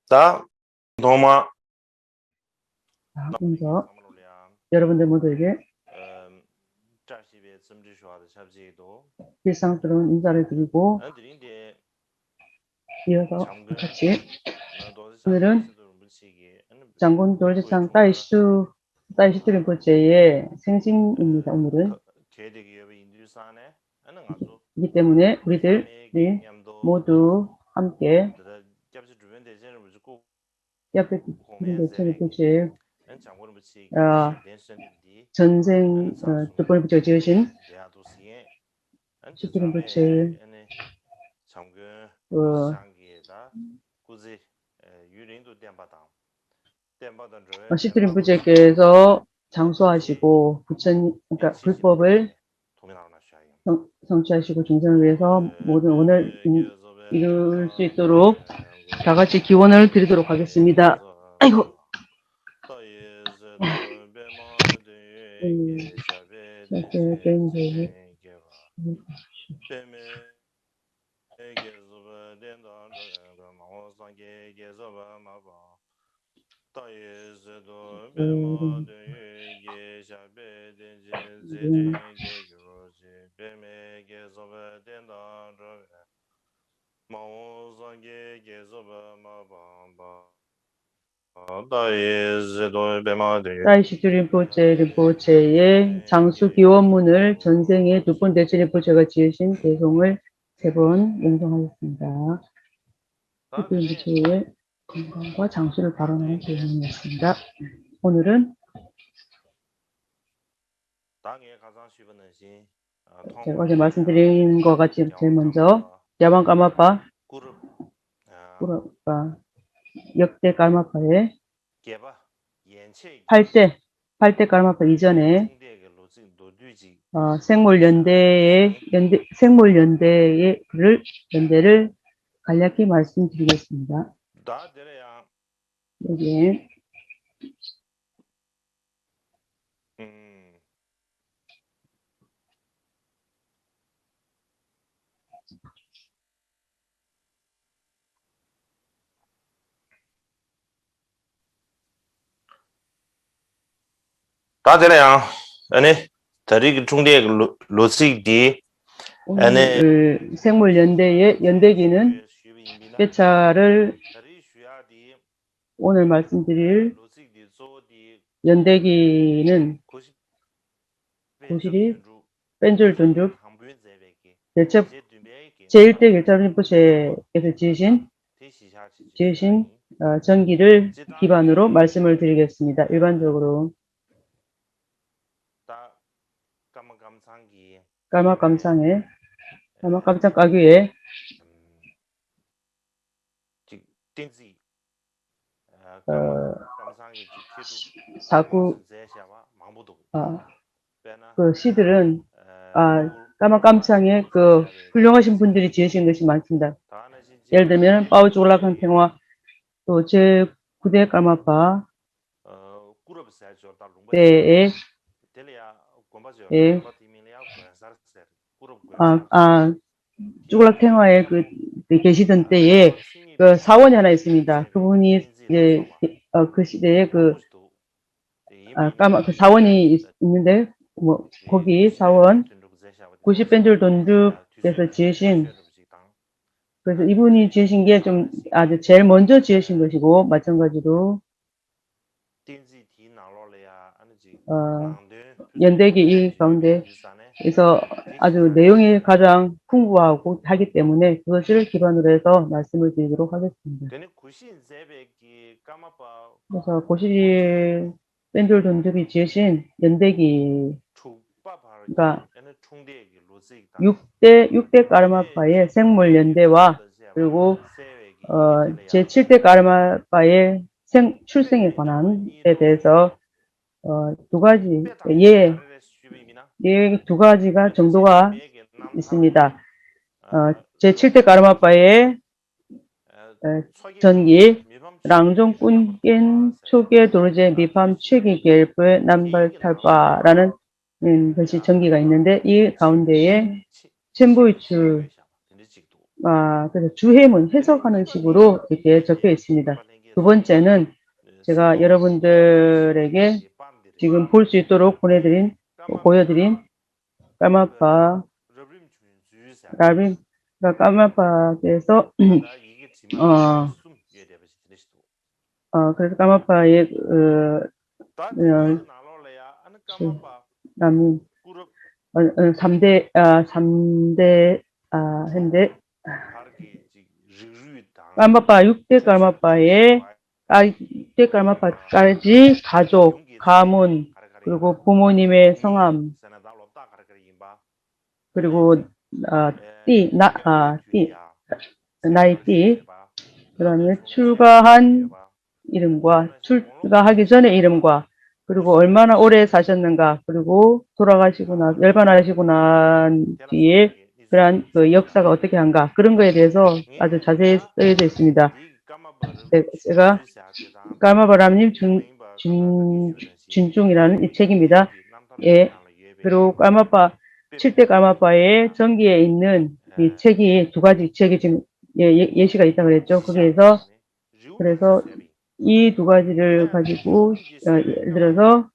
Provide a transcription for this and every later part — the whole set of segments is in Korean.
다 도마 먼저 여러분들 모두에게 일상스러운 인사를 드리고 이어서 같이 오늘은 장군 돌제창 따이시투 린포체의 생신입니다. 오늘은 이기 때문에 우리들이 모두 함께 린포체 전생 두 번째 부처가 지으신 시투 린포체 시투 린포체께서 장수하시고 그러니까 불법을 성취하시고 중생을 위해서 모든 오늘 이룰 수 있도록 다 같이 기원을 드리도록 하겠습니다. 아이고. 따이시투 린포체의 장수 기원문을 전생의 두 번째 린포체가 지으신 대송을 3번 몽송하겠습니다. 시투 린포체의 건강과 장수를 발언하는 대송이었습니다. 오늘은 제가 어제 말씀드린 것 같이 제일 먼저 야방 까마파 역대 까마파의 8대 까마파 이전에 생몰연대를 간략히 말씀드리겠습니다. 여기에 다들이야. 아니 다리 중대 로직디 오늘 생물연대의 연대기는 뼈차를 오늘 말씀드릴 연대기는 고시리 뺀줄 돈죽 대첩 제1대 결참 린포체에서 지으신 전기를 기반으로 말씀을 드리겠습니다. 일반적으로 까마깜창 까귀에 그 시들은 까마깜창에 그 훌륭하신 분들이 지으신 것이 많습니다. 예를 들면 빠우주올라칸 팽화 또 제9대 까마파 때에 쭈글락 탱화에 계시던 때에 그 사원이 하나 있습니다. 그분이 이제 그 시대에 그 사원이 있는데 거기 사원 90벤줄 돈죽에서 지으신 그래서 이분이 지으신 게 좀 아주 제일 먼저 지으신 것이고 마찬가지로 연대기 이 가운데에서 아주 내용이 가장 풍부하고 하기 때문에 그것을 기반으로 해서 말씀을 드리도록 하겠습니다. 그래서 고시리 뺀줄 돈죽이 지으신 연대기가 6대 까르마파의 생물연대와 그리고 제7대 까르마파의 출생에 관한 에 대해서 두 가지 두 가지가 정도가 있습니다. 제7대 까르마파의 전기 랑종꾼겐 초계 도르제 미팜 최기 겔프의 남발탈바라는 것이 전기가 있는데 이 가운데에 첸보이추 그래서 주해문 해석하는 식으로 이렇게 적혀 있습니다. 두 번째는 제가 여러분들에게 지금 볼 수 있도록 보여드린 까마파 라빔 까마파에서 그래서 까마파의 라빔 3대 현대 까마파 6대 까마파의 6대 까마파까지 가족, 가문, 그리고 부모님의 성함, 그리고 나이, 그다음에 출가한 이름과 출가하기 전의 이름과 그리고 얼마나 오래 사셨는가, 그리고 열반하시고 난 뒤에 그러한 그 역사가 어떻게 한가, 그런 거에 대해서 아주 자세히 쓰여져 있습니다. 제가 까마바람님 준중이라는 이 책입니다. 예. 그리고 7대 까마파의 전기에 있는 이 책이 두 가지 책이 지금 예시가 있다고 그랬죠. 그래서 이 두 가지를 가지고 예를 들어서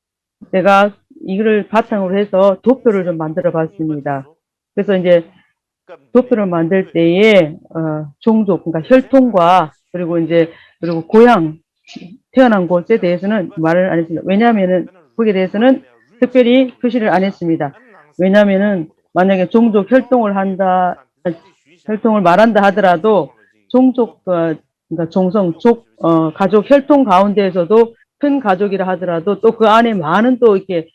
제가 이거를 바탕으로 해서 도표를 좀 만들어 봤습니다. 그래서 이제 도표를 만들 때에 종족, 그러니까 혈통과 그리고 고향, 태어난 곳에 대해서는 말을 안 했습니다. 왜냐하면은 거기에 대해서는 특별히 표시를 안 했습니다. 왜냐하면은 만약에 종족 혈통을 말한다 하더라도 그러니까 가족 혈통 가운데에서도 큰 가족이라 하더라도 또 그 안에 많은 또 이렇게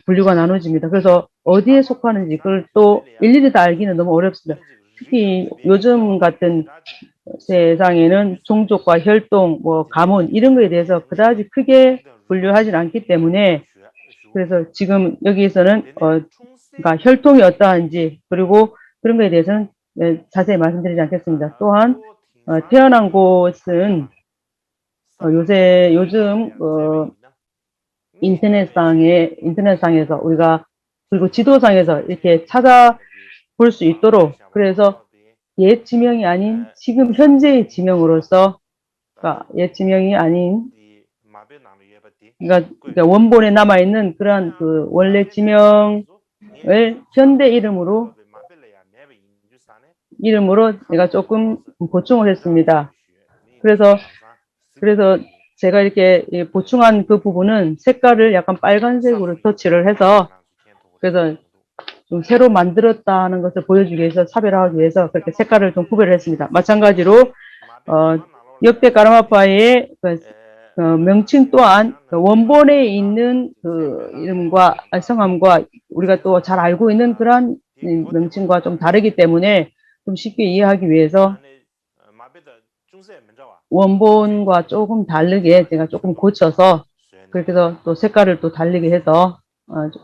분류가 나눠집니다. 그래서 어디에 속하는지 그걸 또 일일이 다 알기는 너무 어렵습니다. 특히 요즘 같은 세상에는 종족과 혈통, 가문 이런 거에 대해서 그다지 크게 분류하지 않기 때문에, 그래서 지금 여기에서는 그러니까 혈통이 어떠한지 그리고 그런 거에 대해서는 자세히 말씀드리지 않겠습니다. 또한 태어난 곳은 요즘 인터넷상에서 우리가 그리고 지도상에서 이렇게 찾아볼 수 있도록, 그래서 옛 지명이 아닌 지금 현재의 지명으로서, 그러니까 옛 지명이 아닌 그러니까 원본에 남아 있는 그러한 그 원래 지명을 현대 이름으로 내가 조금 보충을 했습니다. 그래서 제가 이렇게 보충한 그 부분은 색깔을 약간 빨간색으로 터치를 해서, 그래서 좀 새로 만들었다는 것을 보여주기 위해서, 차별화하기 위해서 그렇게 색깔을 좀 구별을 했습니다. 마찬가지로 역대 까라마파의 명칭 또한 원본에 있는 그 이름과 성함과 우리가 또 잘 알고 있는 그러한 명칭과 좀 다르기 때문에 좀 쉽게 이해하기 위해서 원본과 조금 다르게 제가 조금 고쳐서, 그렇게 해서 또 색깔을 또 다르게 해서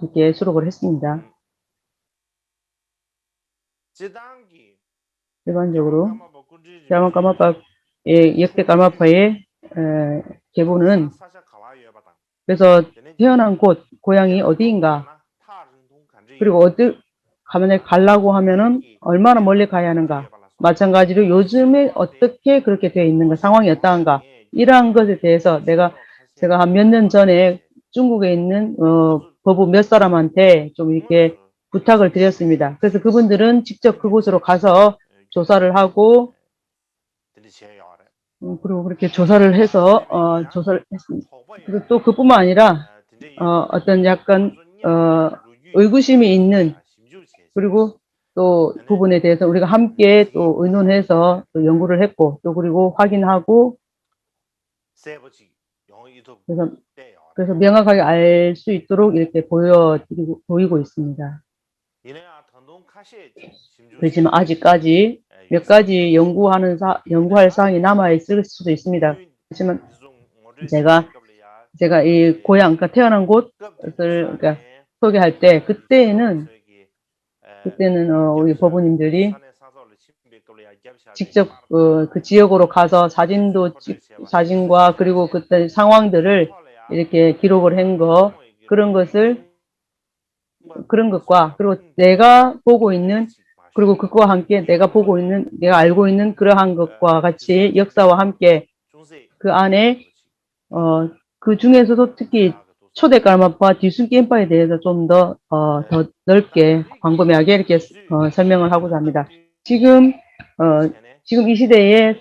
이렇게 수록을 했습니다. 일반적으로 역대 까마파의 계보는, 그래서 태어난 곳, 고향이 어디인가, 그리고 가만히 가려고 하면은 얼마나 멀리 가야 하는가, 마찬가지로 요즘에 어떻게 그렇게 되어 있는가, 상황이 어떠한가, 이러한 것에 대해서 제가 한 몇 년 전에 중국에 있는 법부 몇 사람한테 좀 이렇게 부탁을 드렸습니다. 그래서 그분들은 직접 그곳으로 가서 조사를 하고, 그리고 그렇게 조사를 해서 조사를 했습니다. 그리고 또 그뿐만 아니라 어떤 약간 의구심이 있는, 그리고 또 부분에 대해서 우리가 함께 또 의논해서 또 연구를 했고, 또 그리고 확인하고, 그래서 명확하게 알 수 있도록 이렇게 보이고 있습니다. 그렇지만 아직까지 몇 가지 연구할 사항이 남아있을 수도 있습니다. 그렇지만 제가 이 고향, 그러니까 태어난 곳을 그러니까 소개할 때, 그때는 우리 법우님들이 직접 그 지역으로 가서 사진과 그리고 그때 상황들을 이렇게 기록을 한 그런 것과, 그리고 내가 보고 있는, 그리고 그거와 함께 내가 알고 있는 그러한 것과 같이 역사와 함께 그 안에 그 중에서도 특히 초대 깔마파 뒤순 겜파에 대해서 좀 더 넓게 광범위하게 이렇게 설명을 하고자 합니다. 지금 이 시대의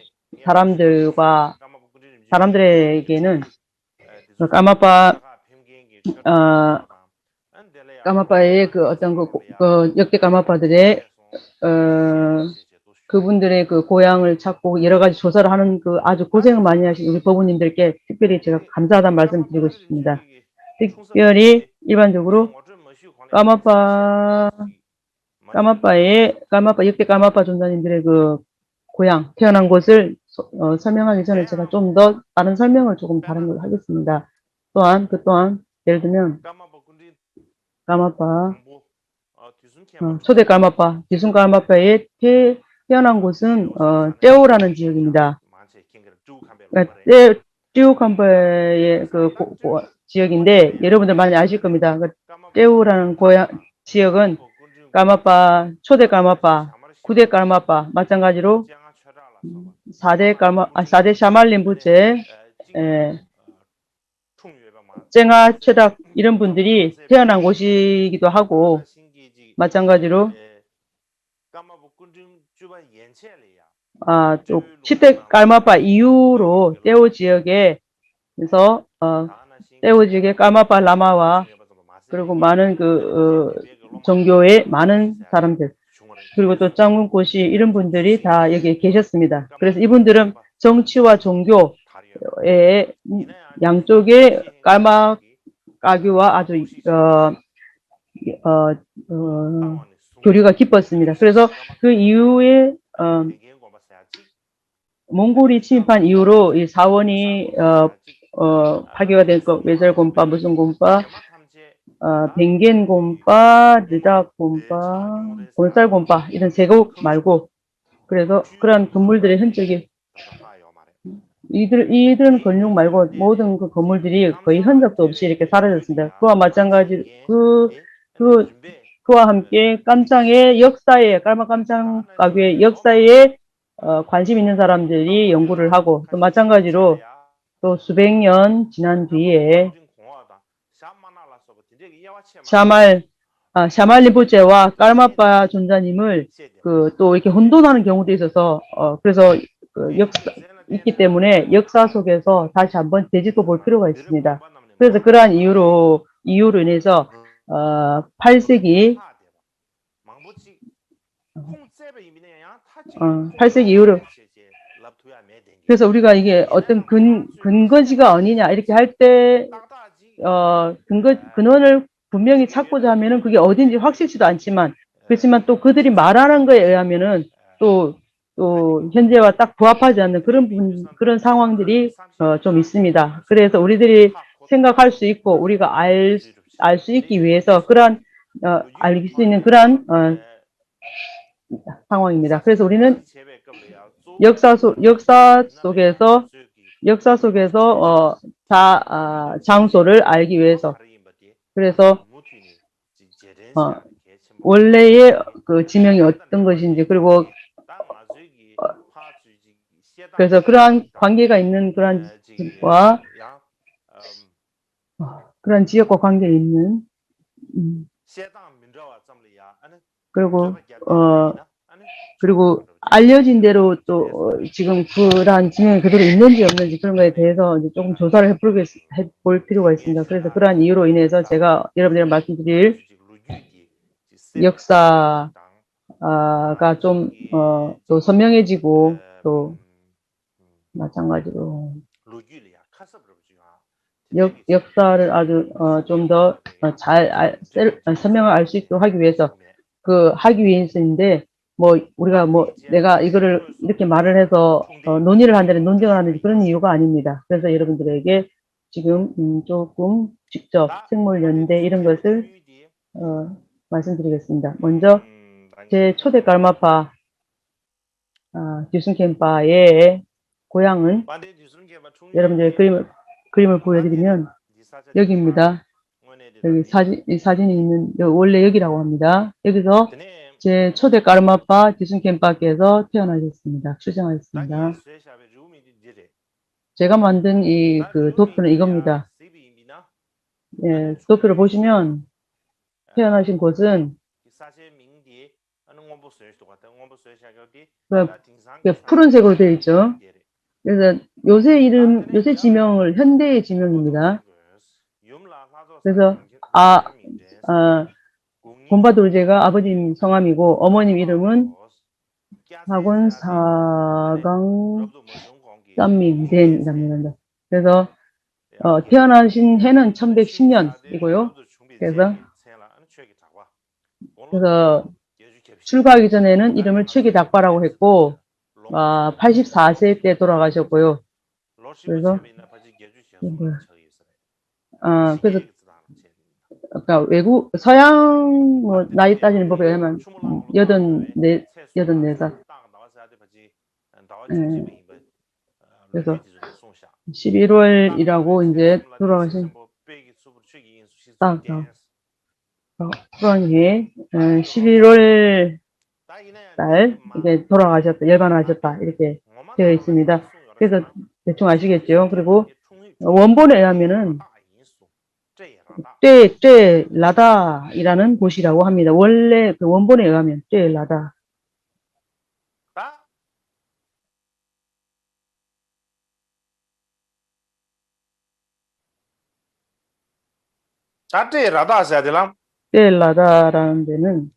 사람들에게는 까마파의 그 어떤 그 역대 까마파들의 그분들의 그 고향을 찾고 여러 가지 조사를 하는 그 아주 고생을 많이 하신 우리 법우님들께 특별히 제가 감사하다는 말씀 드리고 싶습니다. 특별히 일반적으로 까마파 역대 까마파 존자님들의 그 고향, 태어난 곳을 설명하기 전에 제가 좀 더 다른 설명을 조금 다른 걸 하겠습니다. 또한 예를 들면 까마파 초대 까마파, 뒤순 까마파의 태어난 곳은 떼오라는 지역입니다. 떼오캄파의 그 지역인데 여러분들 많이 아실 겁니다. 떼오라는 지역은 까마파, 초대 까마파, 9대 까마파 마찬가지로 4대 샤말린부체 쨍아 최닥 이런 분들이 태어난 곳이기도 하고 마찬가지로 또 10대 까마파 이후로 떼오 지역에서 떼오 지역의 까마파 라마와 그리고 많은 그 종교의 많은 사람들 그리고 또 짱군꼬시 이런 분들이 다 여기에 계셨습니다. 그래서 이분들은 정치와 종교의 양쪽의 까마까규와 아주 교류가 깊었습니다. 그래서 그 이후에 몽골이 침입한 이후로 이 사원이 파괴가 된 거 외절곰파 무슨 곰파 벵겐곰파, 느다곰파, 곤살곰파 이런 제국 말고 그래서 그런 건물들의 흔적이 이들은 건축 말고 모든 그 건물들이 거의 흔적도 없이 이렇게 사라졌습니다. 그와 마찬가지로 그와 함께 깜장의 역사에 깔마 깜장 가구의 역사에 관심 있는 사람들이 연구를 하고 또 마찬가지로 또 수백 년 지난 뒤에 샤말리부체와 깔마파 존자님을 또 이렇게 혼돈하는 경우도 있어서 그래서 있기 때문에 역사 속에서 다시 한번 되짚어 볼 필요가 있습니다. 그래서 그러한 이유로 인해서 8세기 이후로 그래서 우리가 이게 어떤 근거지가 아니냐 이렇게 할 때 근원을 분명히 찾고자 하면은 그게 어딘지 확실치도 않지만 그렇지만 또 그들이 말하는 거에 의하면은 또 현재와 딱 부합하지 않는 그런 상황들이 좀 있습니다. 그래서 우리들이 생각할 수 있고 우리가 알 수 있기 위해서 그러한 알 수 있는 그러한 상황입니다. 그래서 우리는 역사 속에서 장소를 알기 위해서 그래서 원래의 그 지명이 어떤 것인지 그리고 그래서 그러한 관계가 있는 그러한 지역과 관계 있는 그리고 알려진 대로 또 지금 그러한 지명이 그대로 있는지 없는지 그런 거에 대해서 이제 조금 조사를 해볼 필요가 있습니다. 그래서 그러한 이유로 인해서 제가 여러분들이 말씀드릴 역사가 좀 또 선명해지고 또 마찬가지로 역사를 아주 좀 더 잘 설명을 알 수 있도록 하기 위해서 하기 위해서인데 뭐 우리가 내가 이거를 이렇게 말을 해서 논의를 한다는 논쟁을 하는 그런 이유가 아닙니다. 그래서 여러분들에게 지금 조금 직접 생물연대 이런 것을 말씀드리겠습니다. 먼저 제 초대 깔마파 듀슨캠파의 고향은 여러분들의 그림을 보여드리면 여기입니다. 여기 사진이 있는 원래 여기라고 합니다. 여기서 제 초대 깔마파 듀슨캠파께서 태어나셨습니다. 출생하셨습니다. 제가 만든 이 그 도표는 이겁니다. 예, 도표를 보시면 태어나신 곳은 그 푸른색으로 되어 있죠. 그래서 요새 지명을 현대의 지명입니다. 그래서 곰바도르제가 아버님 성함이고 어머님 이름은 사곤 사강 쌈미덴이랍니다. 그래서 태어나신 해는 1110년이고요. 그래서 출가하기 전에는 이름을 최기닥바라고 했고 84세 때 돌아가셨고요. 그래서 그래서 아까 외국 서양 뭐 나이 따지는 법에 의하면 84살. 그래서 11월이라고 이제 돌아가신 딱 그러니 11월 달 이게 돌아가셨다, 열반하셨다 이렇게 되어 있습니다. 그래서 대충 아시겠죠? 그리고 원본에 의하면은 떼라다이라는 곳이라고 합니다. 원래 그 원본에 의하면 떼라다. 떼라다라는 데는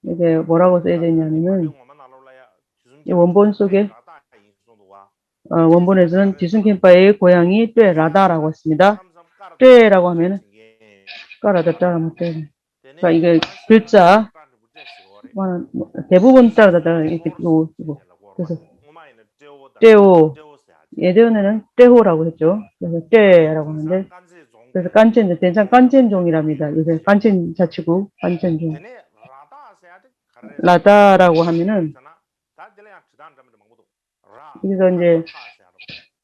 이게 뭐라고 써져 있냐면은 이 원본 속에 원본에서는 디순켄파의 고향이 떼라다라고 했습니다. 떼라고 하면은 까라다따라면 떼. 그러니까 이게 글자 대부분 따라다따라 이렇게 쓰고 그래서 떼오 예전에는 떼호라고 했죠. 그래서 떼라고 하는데 그래서 깐첸 대장 깐첸종이랍니다. 요새 깐첸 자치구 깐첸종 라다라고 하면은 여기서 이제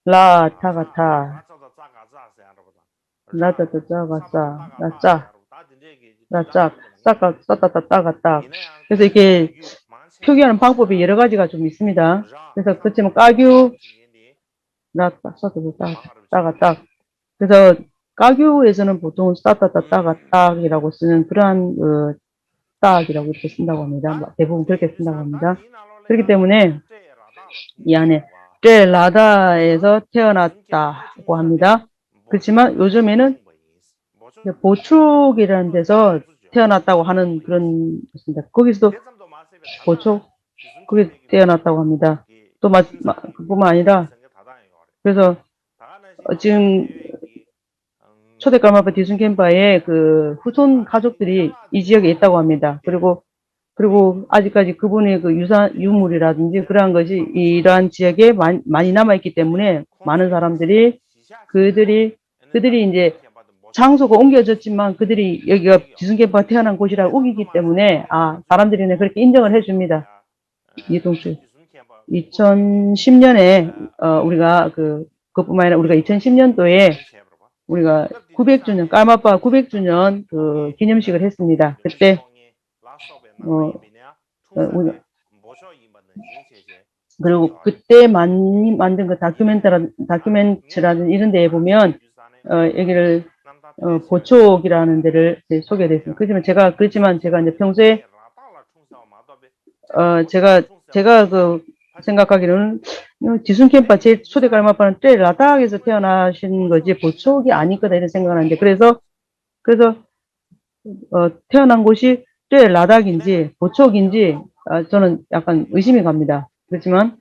라타가타 라따따짜가싸 라짝 싸까 싸따따따가따 그래서 이렇게 표기하는 방법이 여러 가지가 좀 있습니다. 그래서 그렇지만 까규 라따 싸따따따가따 그래서 까규에서는 보통 싸따따따가따이라고 쓰는 그러한 딱이라고 이렇게 쓴다고 합니다. 대부분 그렇게 쓴다고 합니다. 그렇기 때문에 이 안에 라다에서 태어났다고 합니다. 그렇지만 요즘에는 보촉이라는 데서 태어났다고 하는 그런 것입니다. 거기서도 보촉 그게 태어났다고 합니다. 또 그뿐만 아니라 그래서 지금 초대 까마파 디순켄파의 그 후손 가족들이 이 지역에 있다고 합니다. 그리고 아직까지 그분의 그 유물이라든지 그러한 것이 이러한 지역에 많이 남아있기 때문에 많은 사람들이 그들이 이제 장소가 옮겨졌지만 그들이 여기가 디순켄파가 태어난 곳이라고 우기기 때문에 사람들이 그렇게 인정을 해줍니다. 이동수 2010년에 우리가 그것뿐만 아니라 우리가 2010년도에 우리가 900주년 까마파 900주년 그 기념식을 했습니다. 그때 그리고 그때 만든 그 다큐멘터라든 이런 데에 보면 여기를 보촉이라는 데를 소개되어 있습니다. 그렇지만 제가 이제 평소에 제가 생각하기로는 디순켄파 제 초대 갈마파는 라닥에서 태어나신 거지 보촉이 아닐 거다 이런 생각을 하는데 그래서 태어난 곳이 라닥인지 보촉인지 저는 약간 의심이 갑니다. 그렇지만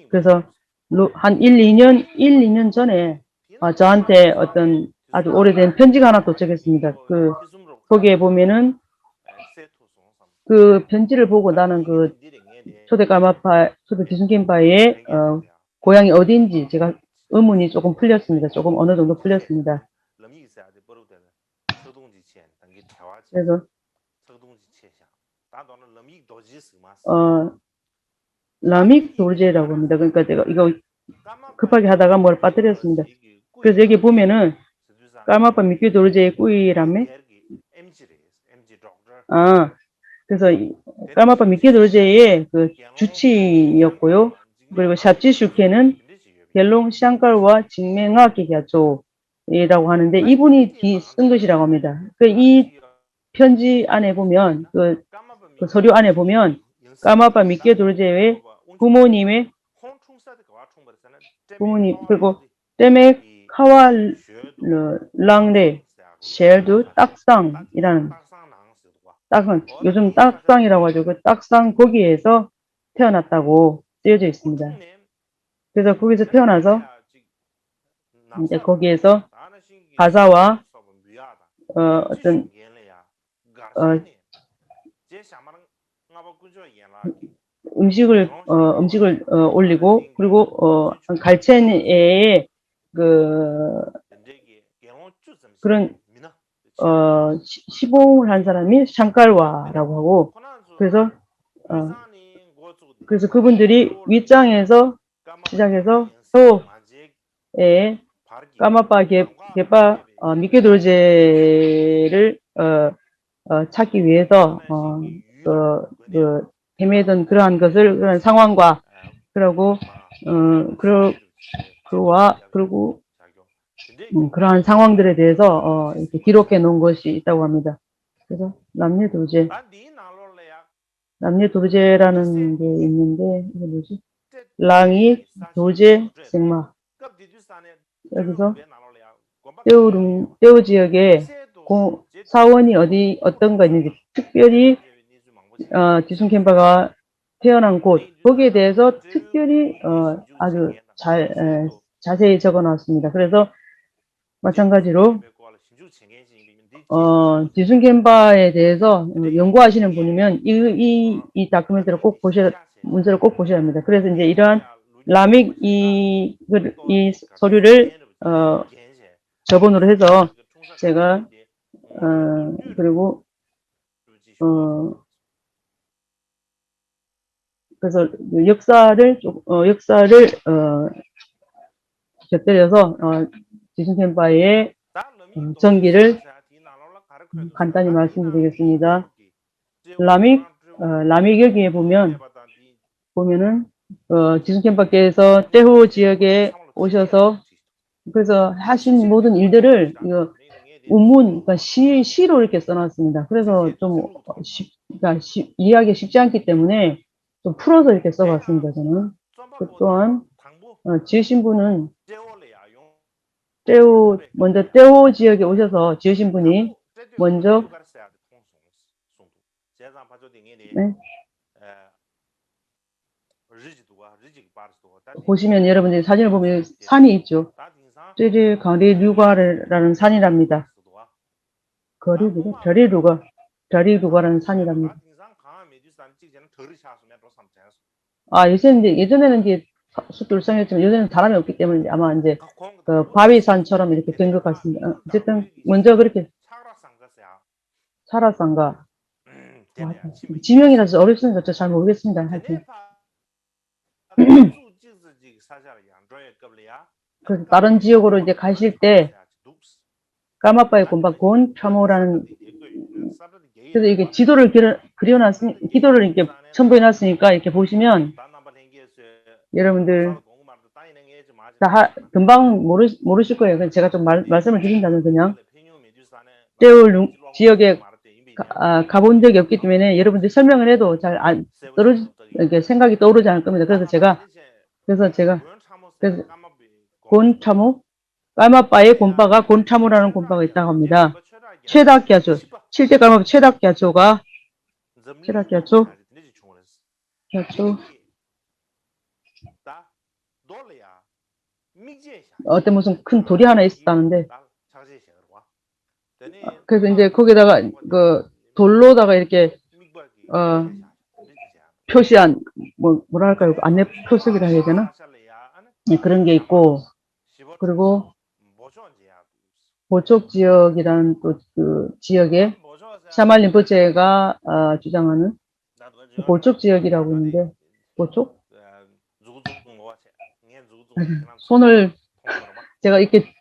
그래서 한 1-2년 전에 저한테 어떤 아주 오래된 편지가 하나 도착했습니다. 거기에 보면은 그 편지를 보고 나는 그 초대 디순켄파의 고향이 어디인지 제가 의문이 조금 풀렸습니다. 조금 어느 정도 풀렸습니다. 그래서 라믹 도르제라고 합니다. 그러니까 제가 이거 급하게 하다가 뭘 빠뜨렸습니다. 그래서 여기 보면은 까마파 미끼 도르제의 꾸이라며 그래서 까마파 미케 도르제의 그 주치였고요. 그리고 샤치슈케는 갤롱 샹칼과 직맹화 기갸조이라고 하는데 이분이 쓴 것이라고 합니다. 이 편지 안에 보면 그 서류 안에 보면 까마파 미케 도르제의 부모님 그리고 때메 카왈랑레 쉘드 딱상이라는 딱은 요즘 딱상이라고 하죠. 그 딱상 거기에서 태어났다고 쓰여져 있습니다. 그래서 거기서 태어나서 이제 거기에서 가사와 어떤 음식을 올리고 그리고 갈채에 그런 시봉을 한 사람이 샹칼와라고 하고 그래서 그분들이 윗장에서 시작해서 서에 까마파 개파 미케돌제를 찾기 위해서 헤매던 그러한 그런 상황과 그리고 그러한 상황들에 대해서 이렇게 기록해 놓은 것이 있다고 합니다. 그래서 남녀 도제라는 게 있는데 이게 뭐지? 랑이 도제 생마 여기서 떼오 지역에 사원이 어떤가 있는지 특별히 지순캠파가 태어난 곳 거기에 대해서 특별히 아주 자세히 적어놨습니다. 그래서 마찬가지로 지순캠파에 대해서 연구하시는 분이면 이 다큐멘터리를 문서를 꼭 보셔야 합니다. 그래서 이제 이러한 라믹 이 서류를 저번으로 해서 제가 그리고 그래서 역사를 곁들여서 지순캠파의 전기를 간단히 말씀드리겠습니다. 라믹 여기에 보면은 지순캠파께서 떼호 지역에 오셔서 그래서 하신 모든 일들을 운문, 그러니까 시로 이렇게 써놨습니다. 그래서 좀 이해하기 쉽지 않기 때문에 좀 풀어서 이렇게 써봤습니다. 저는. 또한 지으신 분은 먼저 떼오 지역에 오셔서 지으신 분이 먼저 보시면 여러분들이 사진을 보면 산이 있죠. 쯔리 거리류가라는 산이랍니다. 거리류가라는 산이랍니다. 예전에는 이제 숲을 성했지만 요새는 사람이 없기 때문에 아마 이제 바위산처럼 이렇게 된 것 같습니다. 어쨌든 먼저 그렇게 차라산가 지명이라서 어렵습니다. 저 잘 모르겠습니다. 하여튼 그래서 다른 지역으로 이제 가실 때 까마빠의 곤박 곤차모라는 그래서 이게 지도를 기도를 이렇게 첨부해놨으니까 이렇게 보시면 여러분들 다 금방 모르실 거예요. 그래서 제가 좀 말씀을 드린다면 그냥 떼울 지역에 가본 적이 없기 때문에 여러분들 설명을 해도 잘 이렇게 생각이 떠오르지 않을 겁니다. 그래서 제가 곤차모 까마빠의 곤바가 곤차모라는 곤바가 있다고 합니다. 최다기아조 7대 까마빠 최다기아조가 어떤 무슨 큰 돌이 하나 있었다는데 그래서 이제 거기다가 돌로다가 이렇게 표시한 뭐랄까요 안내 표석이라 해야 되나 그런 게 있고 그리고 보촉 지역이라는 또 그 지역에 샤말 림포체가 주장하는 보촉 지역이라고 있는데 보촉 손을 제가 이렇게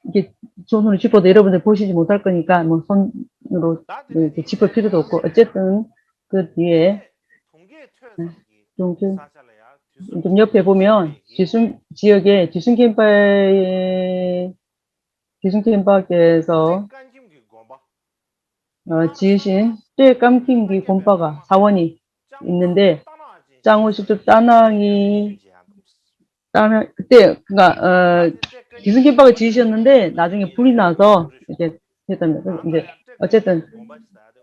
손으로 짚어도 여러분들 보시지 못할 거니까 뭐 손으로 이렇게 짚을 필요도 없고 어쨌든 그 뒤에 좀 옆에 보면 지역에 지순캠파에서 지으신 쇠감김기 곰바가 사원이 있는데 짱우시도 따낭이 그때 그니까 기승김밥을 지으셨는데 나중에 불이 나서 이제 했답니다. 이제 어쨌든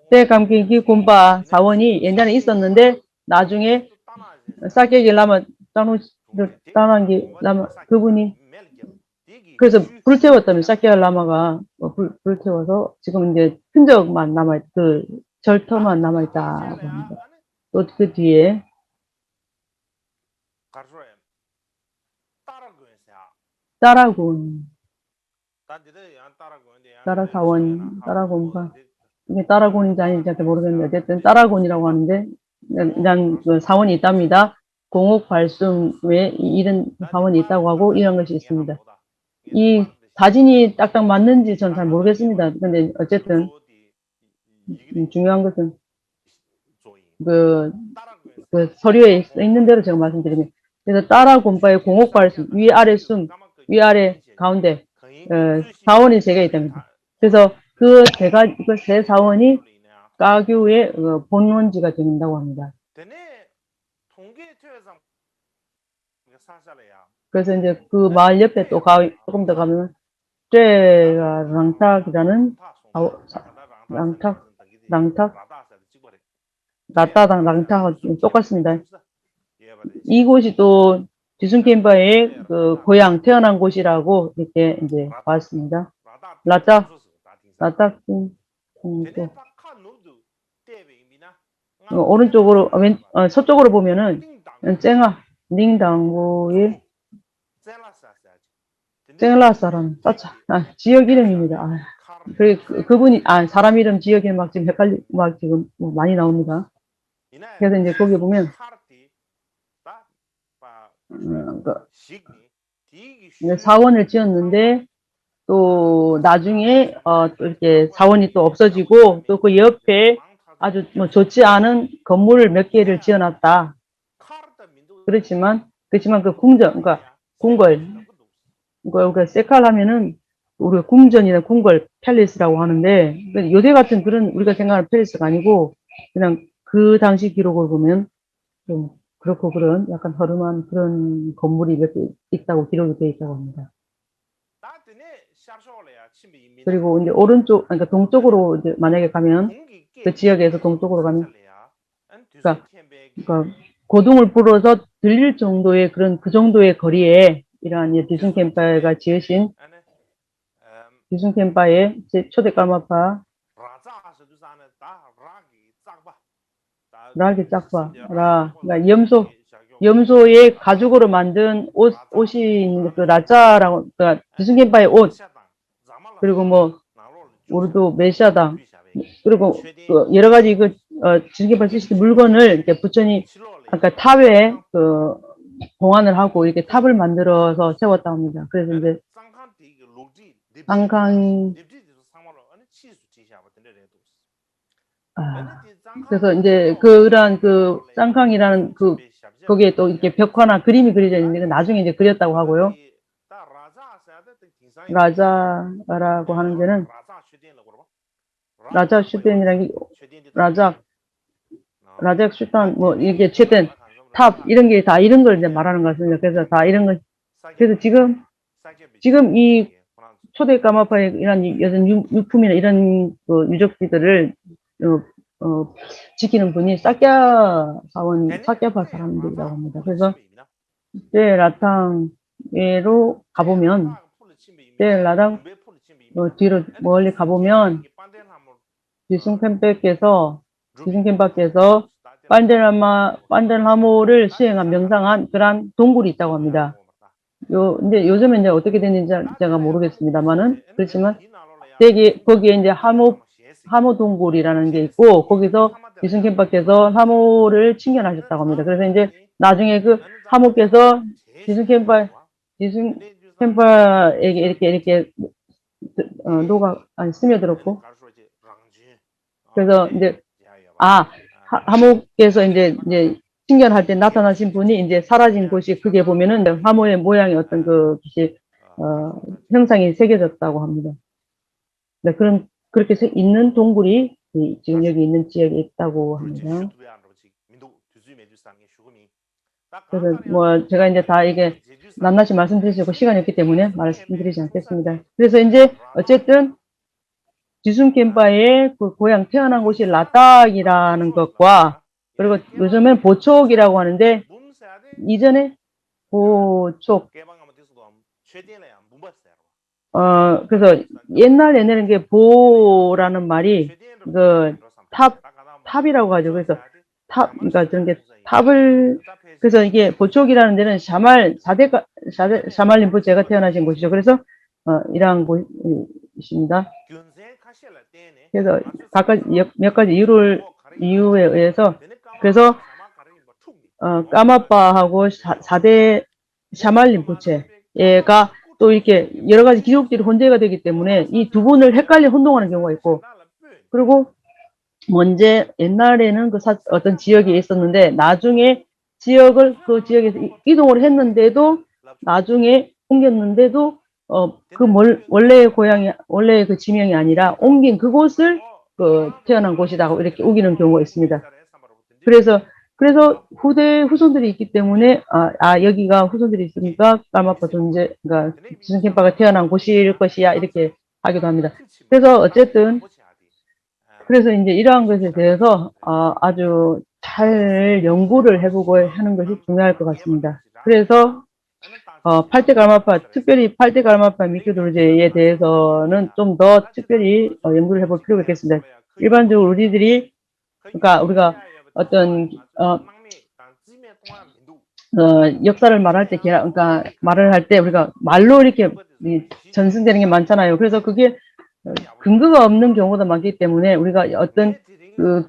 쇠감김기 곰바 사원이 옛날에 있었는데 나중에 사케기 라마 따낭기 라마 그분이 그래서 불태웠다면 사케기 라마가 불태워서 지금 이제 흔적만 남아있 그 절터만 남아있다고 합니다. 또 그 뒤에 따라군 따라사원 따라군가 이게 따라군인지 아닌지 모르겠는데 어쨌든 따라군이라고 하는데 그냥 그 사원이 있답니다. 공옥 발숨에 이런 사원이 있다고 하고 이런 것이 있습니다. 이 사진이 딱딱 맞는지 전 잘 모르겠습니다. 근데 어쨌든 중요한 것은 그 서류에 있는 대로 제가 말씀드리면 그래서 따라군바의 공옥 발숨 위아래 숨 위아래 가운데 사원이 3개 있답니다. 그래서 그 세 사원이 가교의 본원지가 된다고 합니다. 그래서 이제 그 마을 옆에 또 조금 더 가면 쇠가 랑탁이라는 라따당 랑탁하고 똑같습니다. 이곳이 또 지순캠파의 그 고향 태어난 곳이라고 이렇게 이제 봤습니다. 오른쪽으로 서쪽으로 보면은 쨍아 닝당부의 쨍라사라는 지역 이름입니다. 그분이 사람 이름 지역에 막 지금 지금 많이 나옵니다. 그래서 이제 거기 보면 사원을 지었는데 또 나중에 또 이렇게 사원이 또 없어지고 또 그 옆에 아주 좋지 않은 건물을 몇 개를 지어놨다. 그렇지만 그 궁궐 세칼 하면은 우리가 궁전이나 궁궐 팰리스라고 하는데 요새 같은 그런 우리가 생각하는 팰리스가 아니고 그냥 그 당시 기록을 보면 좀 그렇고 그런 약간 허름한 그런 건물이 몇 개 있다고 기록이 되어 있다고 합니다. 그리고 이제 오른쪽, 그러니까 동쪽으로 이제 만약에 가면 그 지역에서 동쪽으로 가면, 그러니까 고둥을 불어서 들릴 정도의 그 정도의 거리에 이러한 디순캠파가 지으신 디순캠파의 초대 까마파 라기 짝바라 그러니까 염소의 가죽으로 만든 옷이 있는 그 라자라고 그러니까 디순캠파의 옷 그리고 뭐 우르도 메샤당 그리고 여러 가지 디순캠파 쓰시는 물건을 이렇게 부처님 아까 탑에 봉안을 하고 이렇게 탑을 만들어서 세웠다고 합니다. 그래서 이제 그래서 이제 그러한 쌍캉이라는 거기에 또 이렇게 벽화나 그림이 그려져 있는데 나중에 이제 그렸다고 하고요. 라자라고 하는 데는 라자 슈텐이라는 게 라작 슈탄 뭐 이게 최대 탑 이런 게 다 이런 걸 이제 말하는 것 같습니다. 그래서 다 이런 걸 그래서 지금 이 초대 까마파의 이런 유품이나 이런 유적지들을 지키는 분이 사캬파 사람들이라고 합니다. 그래서 라탕에로 가보면 라당 뒤로 멀리 가보면 디순캠파께서 판델하모를 수행한 명상한 그런 동굴이 있다고 합니다. 근데 요즘에 이제 어떻게 됐는지 제가 모르겠습니다만은 그렇지만 거기에 이제 하모 동굴이라는 게 있고 거기서 디순캠파께서 하모를 칭견하셨다고 합니다. 그래서 이제 나중에 그 하모께서 디순캠파에게 이렇게 스며들었고 그래서 이제 하목에서 이제 신견할 때 나타나신 분이 이제 사라진 곳이 크게 보면은 하모의 모양의 어떤 그 빛이 형상이 새겨졌다고 합니다. 네, 그렇게 있는 동굴이 지금 여기 있는 지역에 있다고 합니다. 그래서 뭐 제가 이제 다 이게 낱낱이 말씀드리려고 시간이 없기 때문에 말씀드리지 않겠습니다. 그래서 이제 어쨌든 지순캠파의 그 고향 태어난 곳이 라딱이라는 것과 그리고 요즘엔 보촉이라고 하는데 이전에 보촉 그래서 옛날에는 게 보라는 말이 그 탑이라고 하죠. 그래서 그러니까 그런 게 탑을 그래서 이게 보촉이라는 데는 샤말 림포체가 태어나신 곳이죠. 그래서 이러한 곳입니다. 그래서 몇 가지 이유에 의해서 그래서 까마빠하고 4대 샤말 림포체가 또 이렇게 여러 가지 기록들이 혼재가 되기 때문에 이 두 분을 헷갈려 혼동하는 경우가 있고 그리고 먼저 옛날에는 어떤 지역이 있었는데 나중에 그 지역에서 이동을 했는데도 나중에 옮겼는데도 원래의 고향이 원래의 그 지명이 아니라 옮긴 그곳을 태어난 곳이라고 이렇게 우기는 경우가 있습니다. 그래서 후손들이 있기 때문에 여기가 후손들이 있으니까 까마빠 존재 그러니까 지순캠파가 태어난 곳일 것이야 이렇게 하기도 합니다. 그래서 어쨌든 그래서 이제 이러한 것에 대해서 아주 잘 연구를 해보고 하는 것이 중요할 것 같습니다. 그래서 8대 갈마파, 특별히 8대 갈마파 미큐돌제에 대해서는 좀 더 특별히 연구를 해볼 필요가 있겠습니다. 일반적으로 그러니까 우리가 어떤 역사를 말할 때 그러니까 말을 할 때 우리가 말로 이렇게 전승되는 게 많잖아요. 그래서 그게 근거가 없는 경우도 많기 때문에 우리가 어떤 그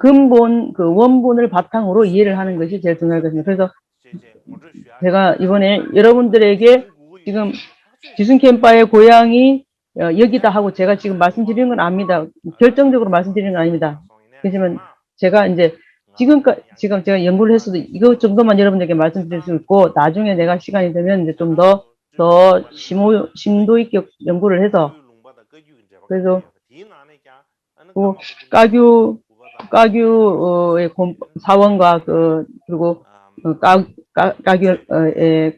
원본을 바탕으로 이해를 하는 것이 제일 중요할 것입니다. 그래서 제가 이번에 여러분들에게 지금 지순캠파의 고향이 여기다 하고 제가 지금 말씀드리는 건 아닙니다. 결정적으로 말씀드리는 건 아닙니다. 그렇지만 제가 이제 지금 제가 연구를 했어도 이것 정도만 여러분들에게 말씀드릴 수 있고 나중에 내가 시간이 되면 이제 좀 더 심도 있게 연구를 해서 그래서 까규의 사원과 그리고 까규의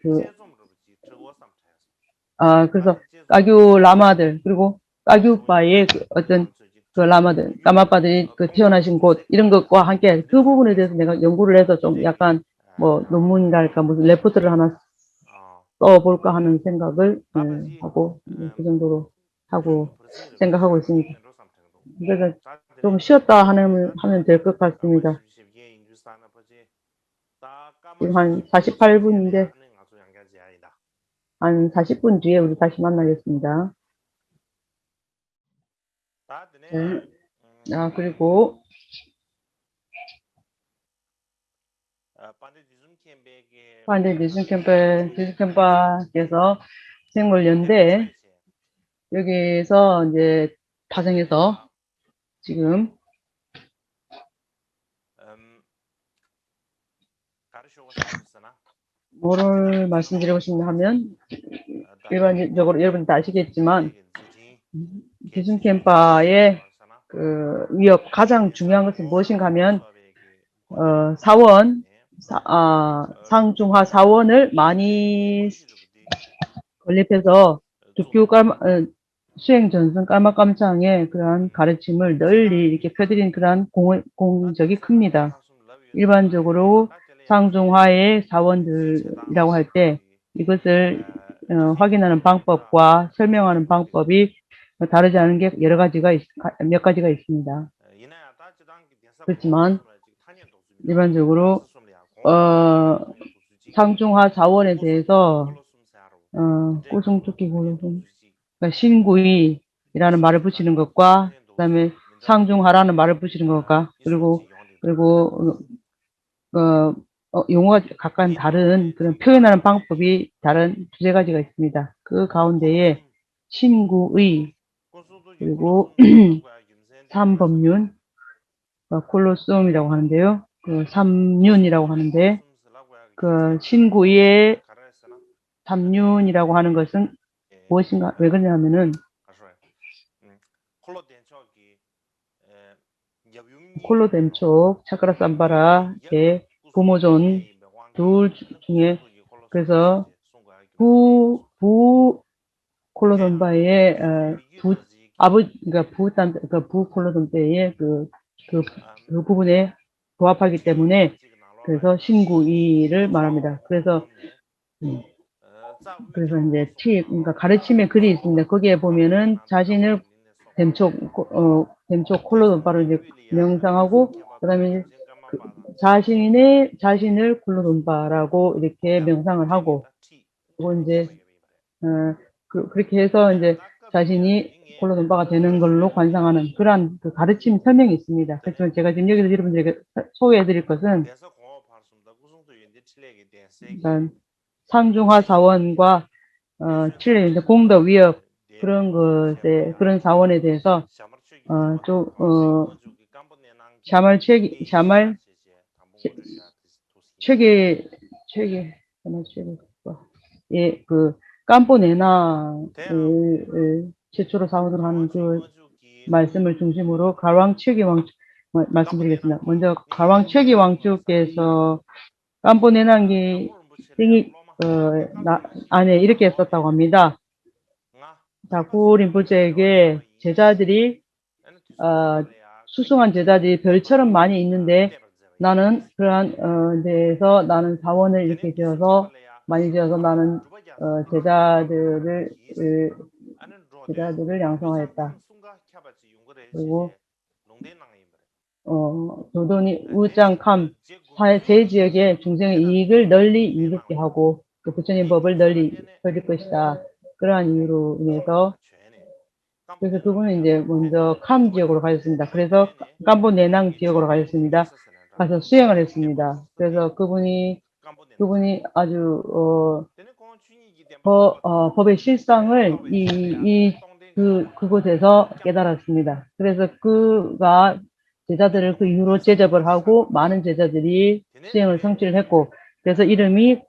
그래서 까규 라마들 그리고 까규파의 어떤 라마들 까마빠들이 태어나신 곳 이런 것과 함께 그 부분에 대해서 내가 연구를 해서 좀 약간 뭐 논문이랄까 무슨 레포트를 하나 써볼까 하는 생각을 하고 그 정도로 하고 생각하고 있습니다. 그래서 좀 쉬었다 하면 될 것 같습니다. 지금 한 48분인데 한 40분 뒤에 우리 다시 만나겠습니다. 네. 그리고 반대 지순캠파께서 생물연대 여기에서 이제 파생해서 지금 뭐를 말씀드리고 싶냐 하면 일반적으로 여러분 다 아시겠지만 지순캠파의 그 위협 가장 중요한 것은 무엇인가 하면 상중하 사원을 많이 건립해서 수행 전승 깔막감창의 그러한 가르침을 널리 이렇게 펴드린 그러한 공적이 큽니다. 일반적으로 상중하의 사원들이라고 할 때 이것을 확인하는 방법과 설명하는 방법이 다르지 않은 게 몇 가지가 있습니다. 그렇지만 일반적으로 상중하 사원에 대해서 꼬송토끼 골로송 그러니까 신구이라는 말을 붙이는 것과 그다음에 상중하라는 말을 붙이는 것과 그리고 용어가 각각 다른 그런 표현하는 방법이 다른 두세 가지가 있습니다. 그 가운데에 신구의 그리고 삼법륜 콜로세움이라고 하는데요. 그 삼륜이라고 하는데 그 신구의 삼륜이라고 하는 것은 무엇인가? 왜 그러냐면은 콜로뎀촉, 차크라삼바라의 부모존 둘 중에 그래서 부 콜로돈바의 그러니까 부 콜로돈바의 그 부분에 부합하기 때문에 그래서 신구이를 말합니다. 그래서 이제 그러니까 가르침의 글이 있습니다. 거기에 보면은 자신을 댐촉 콜로돈바로 이제 명상하고 그다음에 자신을 콜로돈바라고 이렇게 명상을 하고 그리고 이제 그렇게 해서 이제 자신이 콜로돈바가 되는 걸로 관상하는 그러한 그 가르침 설명이 있습니다. 그렇지만 제가 지금 여기서 여러분들에게 소개해드릴 것은 일단 상중하 사원과 칠레 이제 공덕 위협 그런 것에 그런 사원에 대해서 샤말 체계 그 깜포네나를 최초로 사원으로 하는 그 말씀을 중심으로 가왕 최기 왕 말씀드리겠습니다. 먼저 가왕 최기 왕주께서 깜포네나기 띵이 안에 이렇게 썼다고 합니다. 다쿠 림포체에게 제자들이 수승한 제자들이 별처럼 많이 있는데 나는 그러한 데에서 나는 사원을 이렇게 지어서 많이 지어서 나는 제자들을 양성하였다. 그리고 도돈이 우짱캄 제 지역의 중생의 이익을 널리 이롭게 하고 그 부처님 법을 널리 퍼질 것이다. 그러한 이유로 인해서 그래서 그분은 이제 먼저 캄 지역으로 가셨습니다. 그래서 캄보 내낭 지역으로 가셨습니다. 가서 수행을 했습니다. 그래서 그분이 아주 법의 실상을 그곳에서 깨달았습니다. 그래서 그가 제자들을 그 이후로 제접을 하고 많은 제자들이 수행을 성취를 했고 그래서 이름이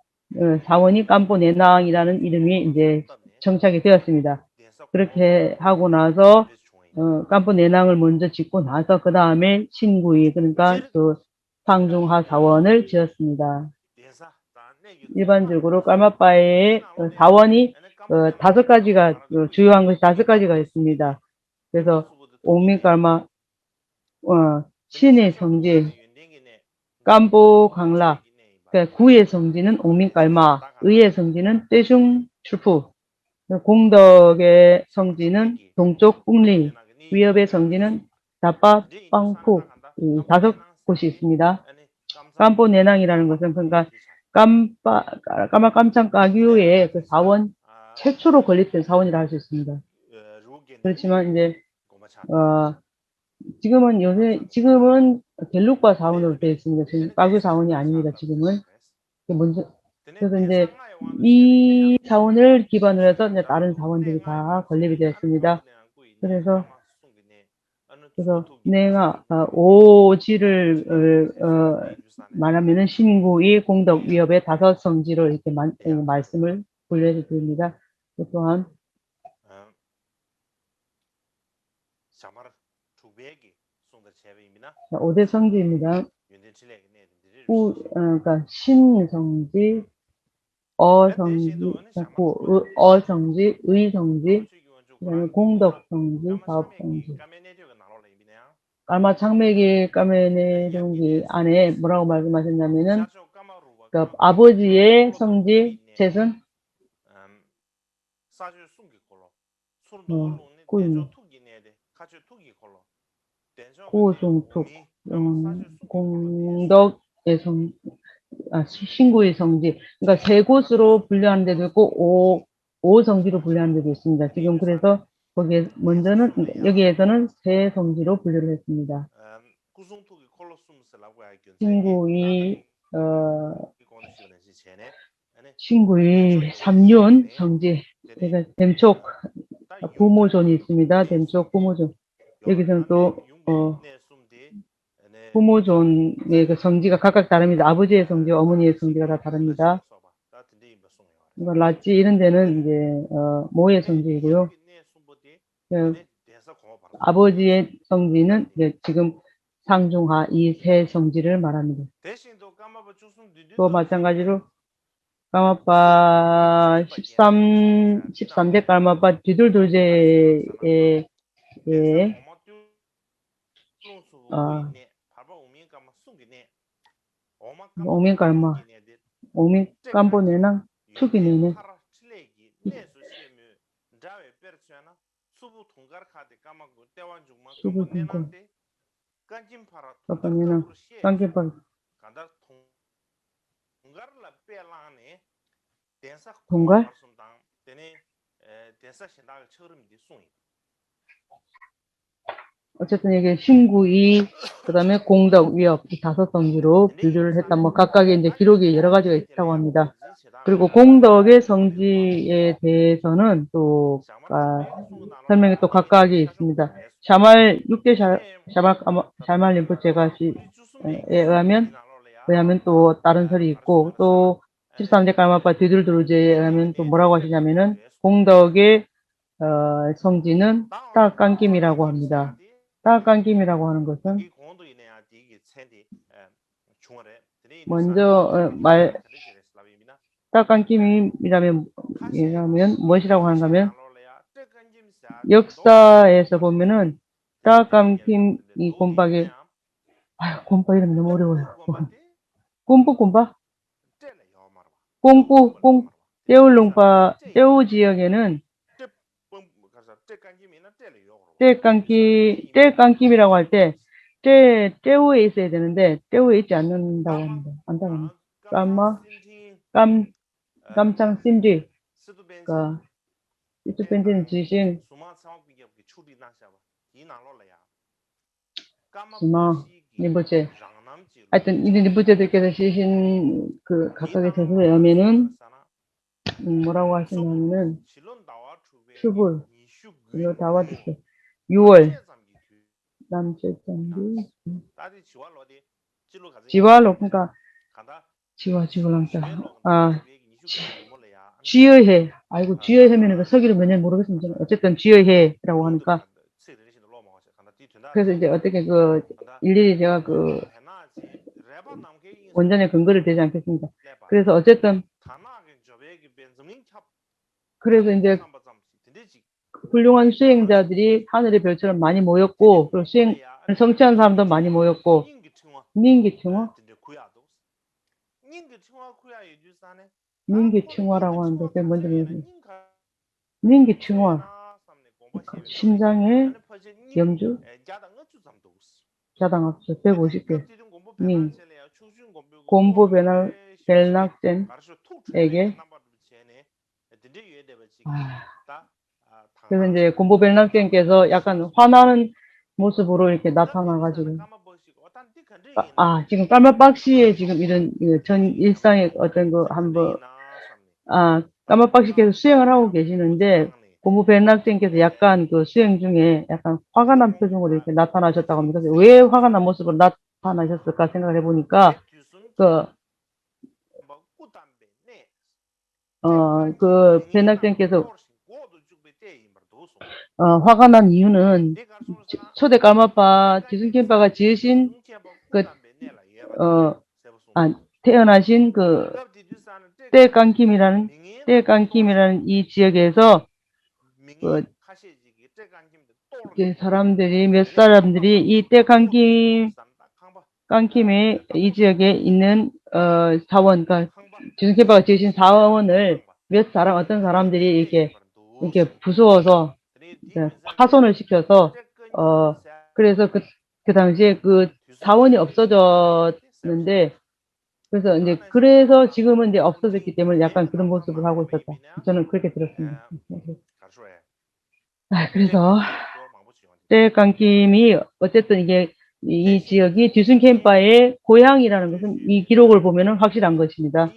사원이 깜보 내낭이라는 이름이 이제 정착이 되었습니다. 그렇게 하고 나서 깜보 내낭을 먼저 짓고 나서 그 다음에 신구이 그러니까 그 상중하 사원을 지었습니다. 일반적으로 깔마빠의 사원이 5가지가 주요한 것이 5가지가 있습니다. 그래서 옥민깔마 신의 성지 깜보 강라 그러니까 구의 성지는 옥민깔마 의의 성지는 떼중 출푸 공덕의 성지는 동쪽 웅리 위협의 성지는 다빠 빵푸 5곳이 있습니다. 깜보 내낭이라는 것은 그러니까 까마 깜창 까규의 그 사원 최초로 건립된 사원이라 할 수 있습니다. 그렇지만 이제 지금은 갤룩과 사원으로 되어 있습니다. 지금 까규 사원이 아닙니다. 지금은 먼저 그래서 이제 이 사원을 기반으로 해서 이제 다른 사원들이 다 건립이 되었습니다. 그래서 내가 오지를 말하면은 신구이 공덕 위협의 5성지로 이렇게 말씀을 분류해 드립니다. 또한 자, 5대 성지입니다. 그러니까 신성지, 어성지, 어성지, 의성지, 그다음에 공덕성지, 사업성지. 깔마 창매기 까메네동기 안에 뭐라고 말씀하셨냐면은 그 아버지의 성지 셋은 고종툭 공덕의 신구의 성지 그러니까 3곳으로 분류하는 데도 있고 5성지로 분류하는 데도 있습니다. 지금 그래서 거기에 먼저는 여기에서는 3성지로 분류를 했습니다. 신구의 삼륜 성지 그러니까 댐촉 부모존이 있습니다. 댐촉 부모존 여기서는 또 부모존의 그 성지가 각각 다릅니다. 아버지의 성지와 어머니의 성지가 다 다릅니다. 라찌 이런 데는 이제 모의 성지이고요. 아버지의 성지는 이제 지금 상중하 이 세 성지를 말합니다. 또 마찬가지로 까마빠 13대 까마빠 뒤돌돌제의 오민 깔마 오민 깜보네나 투기네네 수부 동거 까빠네나 깡개빨 동갈 어쨌든 이게 신구이 그다음에 공덕 위협 이 다섯 성지로 분류를 했다. 뭐 각각의 이제 기록이 여러 가지가 있다고 합니다. 그리고 공덕의 성지에 대해서는 또 설명이 또 각각이 있습니다. 샤말 6대 샤말 림포체가 의하면 또 다른 설이 있고 또 13대 깔마빠 뒤들도르제에 의하면 또 뭐라고 하시냐면은 공덕의 성지는 따깡김이라고 합니다. 따깡김이라고 하는 것은 먼저 따깡김이라면 무엇이라고 하는가 하면 역사에서 보면은 따깡김 이 곰박이 곰박 이름 너무 어려워요. 꼼뿌 꽁뿌 떼울롱파 떼우 지역에는 떼깡김이라고 할 때 떼우에 있어야 되는데 떼우에 있지 않는다고 합니다. 안타깝네. 깜창 심지 이쪽 벤지는 지신 림보체 하여튼 이 림보체들께서 지신 그 각각의 제수에 의하면은 뭐라고 하시냐면은 슈불 이거 다 와드세 6월 남체장기 지와로 그러니까 지와랑자 쥐의해 아이고 쥐의해면은 그 서기를 몇 년 모르겠습니다. 어쨌든 쥐의해라고 하니까 그래서 이제 어떻게 일일이 제가 원전에 근거를 대지 않겠습니다. 그래서 어쨌든 그래서 이제 훌륭한 수행자들이 하늘의 별처럼 많이 모였고 그리고 수행을 성취한 사람도 많이 모였고 닌기층화 닌기층화라고 하는데 그게 뭔지 모르겠어요. 닌기층화 심장의 염주 자당합수 150개 닌 곰보 벨낙젠에게 그래서 이제 곰보 벨낙젠께서 약간 화나는 모습으로 이렇게 나타나가지고 지금 까마박씨의 지금 이런 전 일상의 어떤 한번 까마박씨께서 수행을 하고 계시는데 곰보 벨낙젠께서 약간 수행 중에 약간 화가 난 표정으로 이렇게 나타나셨다고 합니다. 그래서 왜 화가 난 모습으로 나타나셨을까 생각을 해보니까 벨낙젠께서 화가 난 이유는 초대 까마빠 지순킴바가 지으신 태어나신 떼깡김이라는 이 지역에서 몇 사람들이 이 깡김의 이 지역에 있는 사원, 그러니까 지순킴바가 지으신 사원을 어떤 사람들이 이렇게 부수어서 파손을 시켜서 그래서 그 당시에 사원이 없어졌는데 그래서 지금은 이제 없어졌기 때문에 약간 그런 모습을 하고 있었다. 저는 그렇게 들었습니다. 그래서 떼깡김이 어쨌든 이게 이 지역이 뒤순캠파의 고향이라는 것은 이 기록을 보면은 확실한 것입니다.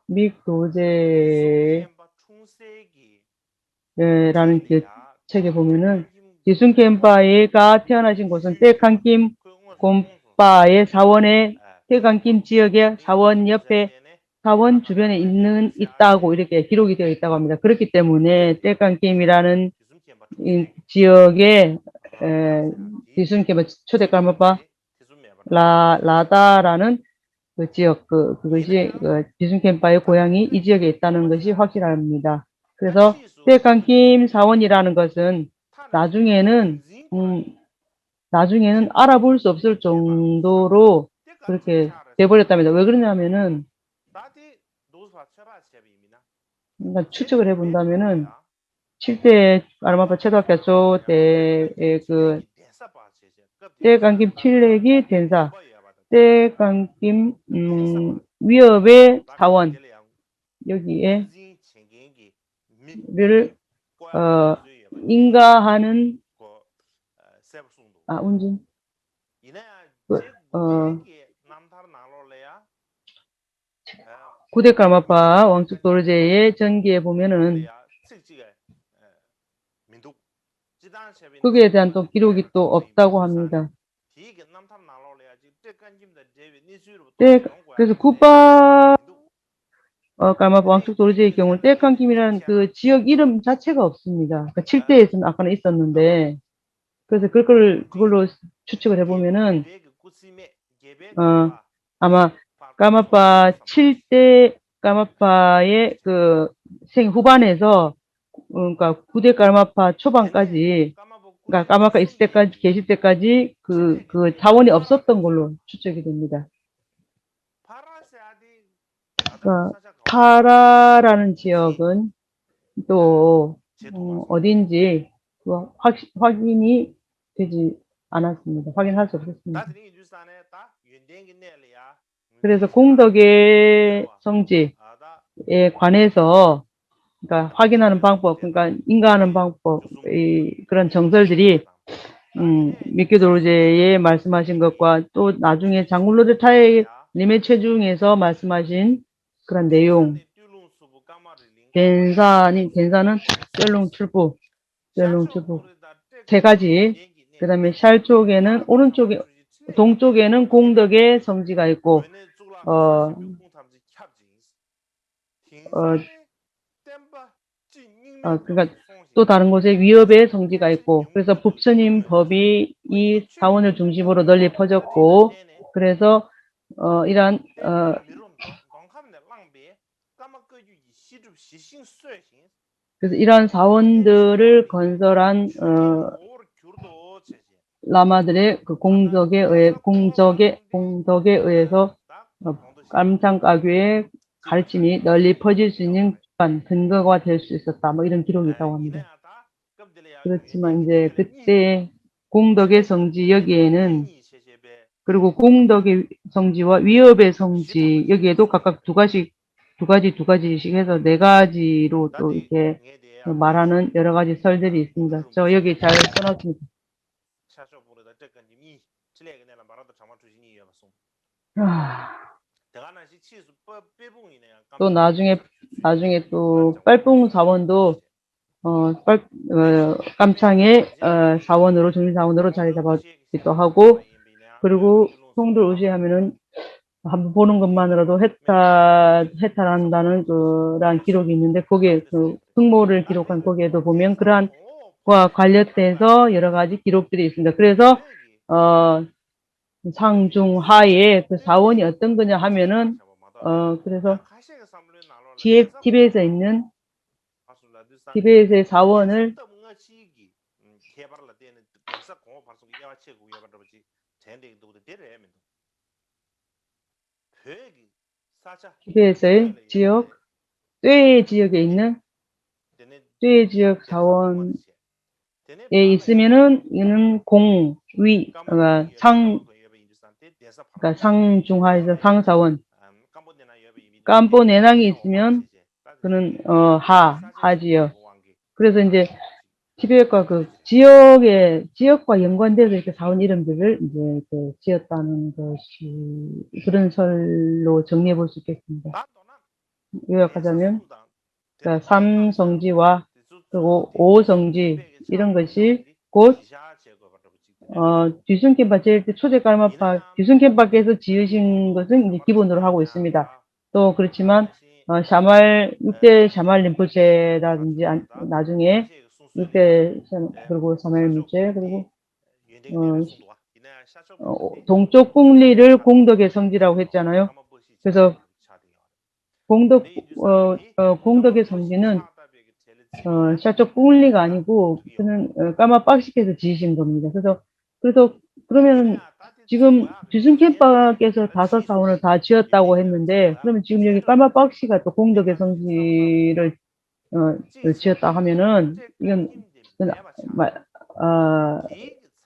믹도제라는 책에 보면은 디순켄파이가 태어나신 곳은 떼칸김 곰파의 사원의 떼칸김 지역의 사원 옆에 사원 주변에 있다고 이렇게 기록이 되어 있다고 합니다. 그렇기 때문에 떼칸김이라는 이 지역에 디순켄파 초대까마파 라다라는 그 지역 그것이 디순켄파의 고향이 이 지역에 있다는 것이 확실합니다. 그래서 떼칸김 사원이라는 것은 나중에는 알아볼 수 없을 정도로 그렇게 돼버렸답니다. 왜 그러냐면은 그러니까 추측을 해본다면은 7대 아르마파 초등학교 때의 그 떼칸김 틸렉이 된사 떼칸김 위협의 사원 여기에를 인가하는 운진 구데까마파 왕축 도르제의 전기에 보면은 거기에 대한 또 기록이 또 없다고 합니다. 그래서 쿠파 까마파 왕축 도르제의 경우는 떼칸김이라는 그 지역 이름 자체가 없습니다. 그러니까 7대에서는 아까는 있었는데 그래서 그걸로 추측을 해보면은 아마 까마파 7대 까마파의 그 생 후반에서 그러니까 9대 까마파 초반까지 그러니까 까마파 있을 때까지 계실 때까지 그 자원이 없었던 걸로 추측이 됩니다. 파라라는 지역은 또 어딘지 확인이 되지 않았습니다. 확인할 수 없었습니다. 그래서 공덕의 성지에 관해서 그러니까 확인하는 방법, 그러니까 인가하는 방법, 그런 정설들이 미ky도르제에 말씀하신 것과 또 나중에 장굴로드타의 님의 체중에서 말씀하신 그런 내용, 덴사는 셀롱출부 세 가지, 그 다음에 샬 쪽에는 동쪽에는 공덕의 성지가 있고 그러니까 또 다른 곳에 위협의 성지가 있고 그래서 법스님 법이 이 사원을 중심으로 널리 퍼졌고 그래서 이러한 그래서 이러한 사원들을 건설한 라마들의 그 공덕에 의해서 깜창가교의 가르침이 널리 퍼질 수 있는 근거가 될 수 있었다. 뭐 이런 기록이 있다고 합니다. 그렇지만 이제 그때 공덕의 성지 여기에는 그리고 공덕의 성지와 위협의 성지 여기에도 각각 두 가지씩 해서 네 가지로 또 이렇게 말하는 여러 가지 설들이 있습니다. 저 여기 잘 써놨습니다. 또 나중에 또 빨뽕 사원도 깜창의 사원으로 중립사원으로 자리 잡았기도 하고 그리고 송들 우시하면은 한번 보는 것만으로도 해탈한다는 그런 기록이 있는데 거기에 그 흑모를 기록한 거기에도 보면 그러한 과 관련돼서 여러 가지 기록들이 있습니다. 그래서 상중하에 그 사원이 어떤 거냐 하면은 그래서 티베트의 사원을 티베트의 지역, 쇠 지역에 있는 쇠 지역 사원에 있으면은 이는 그러니까 상중하에서 상사원, 깜포내낭이 있으면 그는 하지역. 그래서 이제 티베트과 그 지역과 연관돼서 이렇게 사원 이름들을 이제 이렇게 지었다는 것이 그런 설로 정리해 볼 수 있겠습니다. 요약하자면, 그러니까 3성지와 그리고 5성지 이런 것이 곧 뒤순캠파 제일 초대 깔마파 뒤순캠파께서 지으신 것은 이제 기본으로 하고 있습니다. 또 그렇지만 샤말 6대 샤말 림포체라든지 나중에 6대 그리고 사말 림포체 그리고 동쪽 북리를 공덕의 성지라고 했잖아요. 그래서 공덕의 성지는 샤쪽 북리가 아니고 그는 까마박식에서 지으신 겁니다. 그래서 그러면 지금 뒤순캠파께서 5사원을 다 지었다고 했는데 그러면 지금 여기 까마박씨가 또 공덕의 성지를 지었다 하면은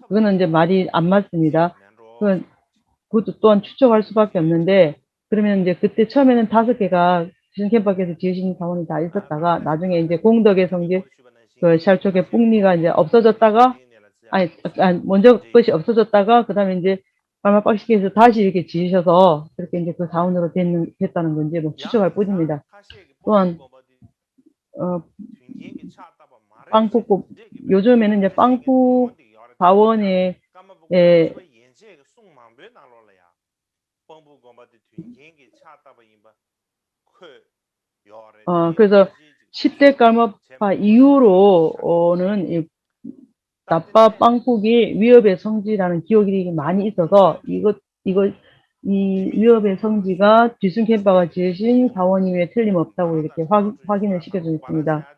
그거는 이제 말이 안 맞습니다. 그것도 또한 추측할 수밖에 없는데 그러면 이제 그때 처음에는 5개가 뒤순캠파께서 지으신 사원이 다 있었다가 나중에 이제 공덕의 성지 그 샬쪽의 북리가 이제 없어졌다가 먼저 것이 없어졌다가 그다음에 이제 까마박식에서 다시 이렇게 지으셔서 그렇게 이제 그 사원으로 됐다는 건지 뭐 추측할 뿐입니다. 또한 빵푸 요즘에는 이제 빵푸 사원에 그래서 10대 깔마파 이후로는 이 나빠 빵국이 위협의 성지라는 기억이 많이 있어서 이 위협의 성지가 뒤순캠파가 지으신 사원임에 틀림없다고 이렇게 확인을 시켜줘 있습니다.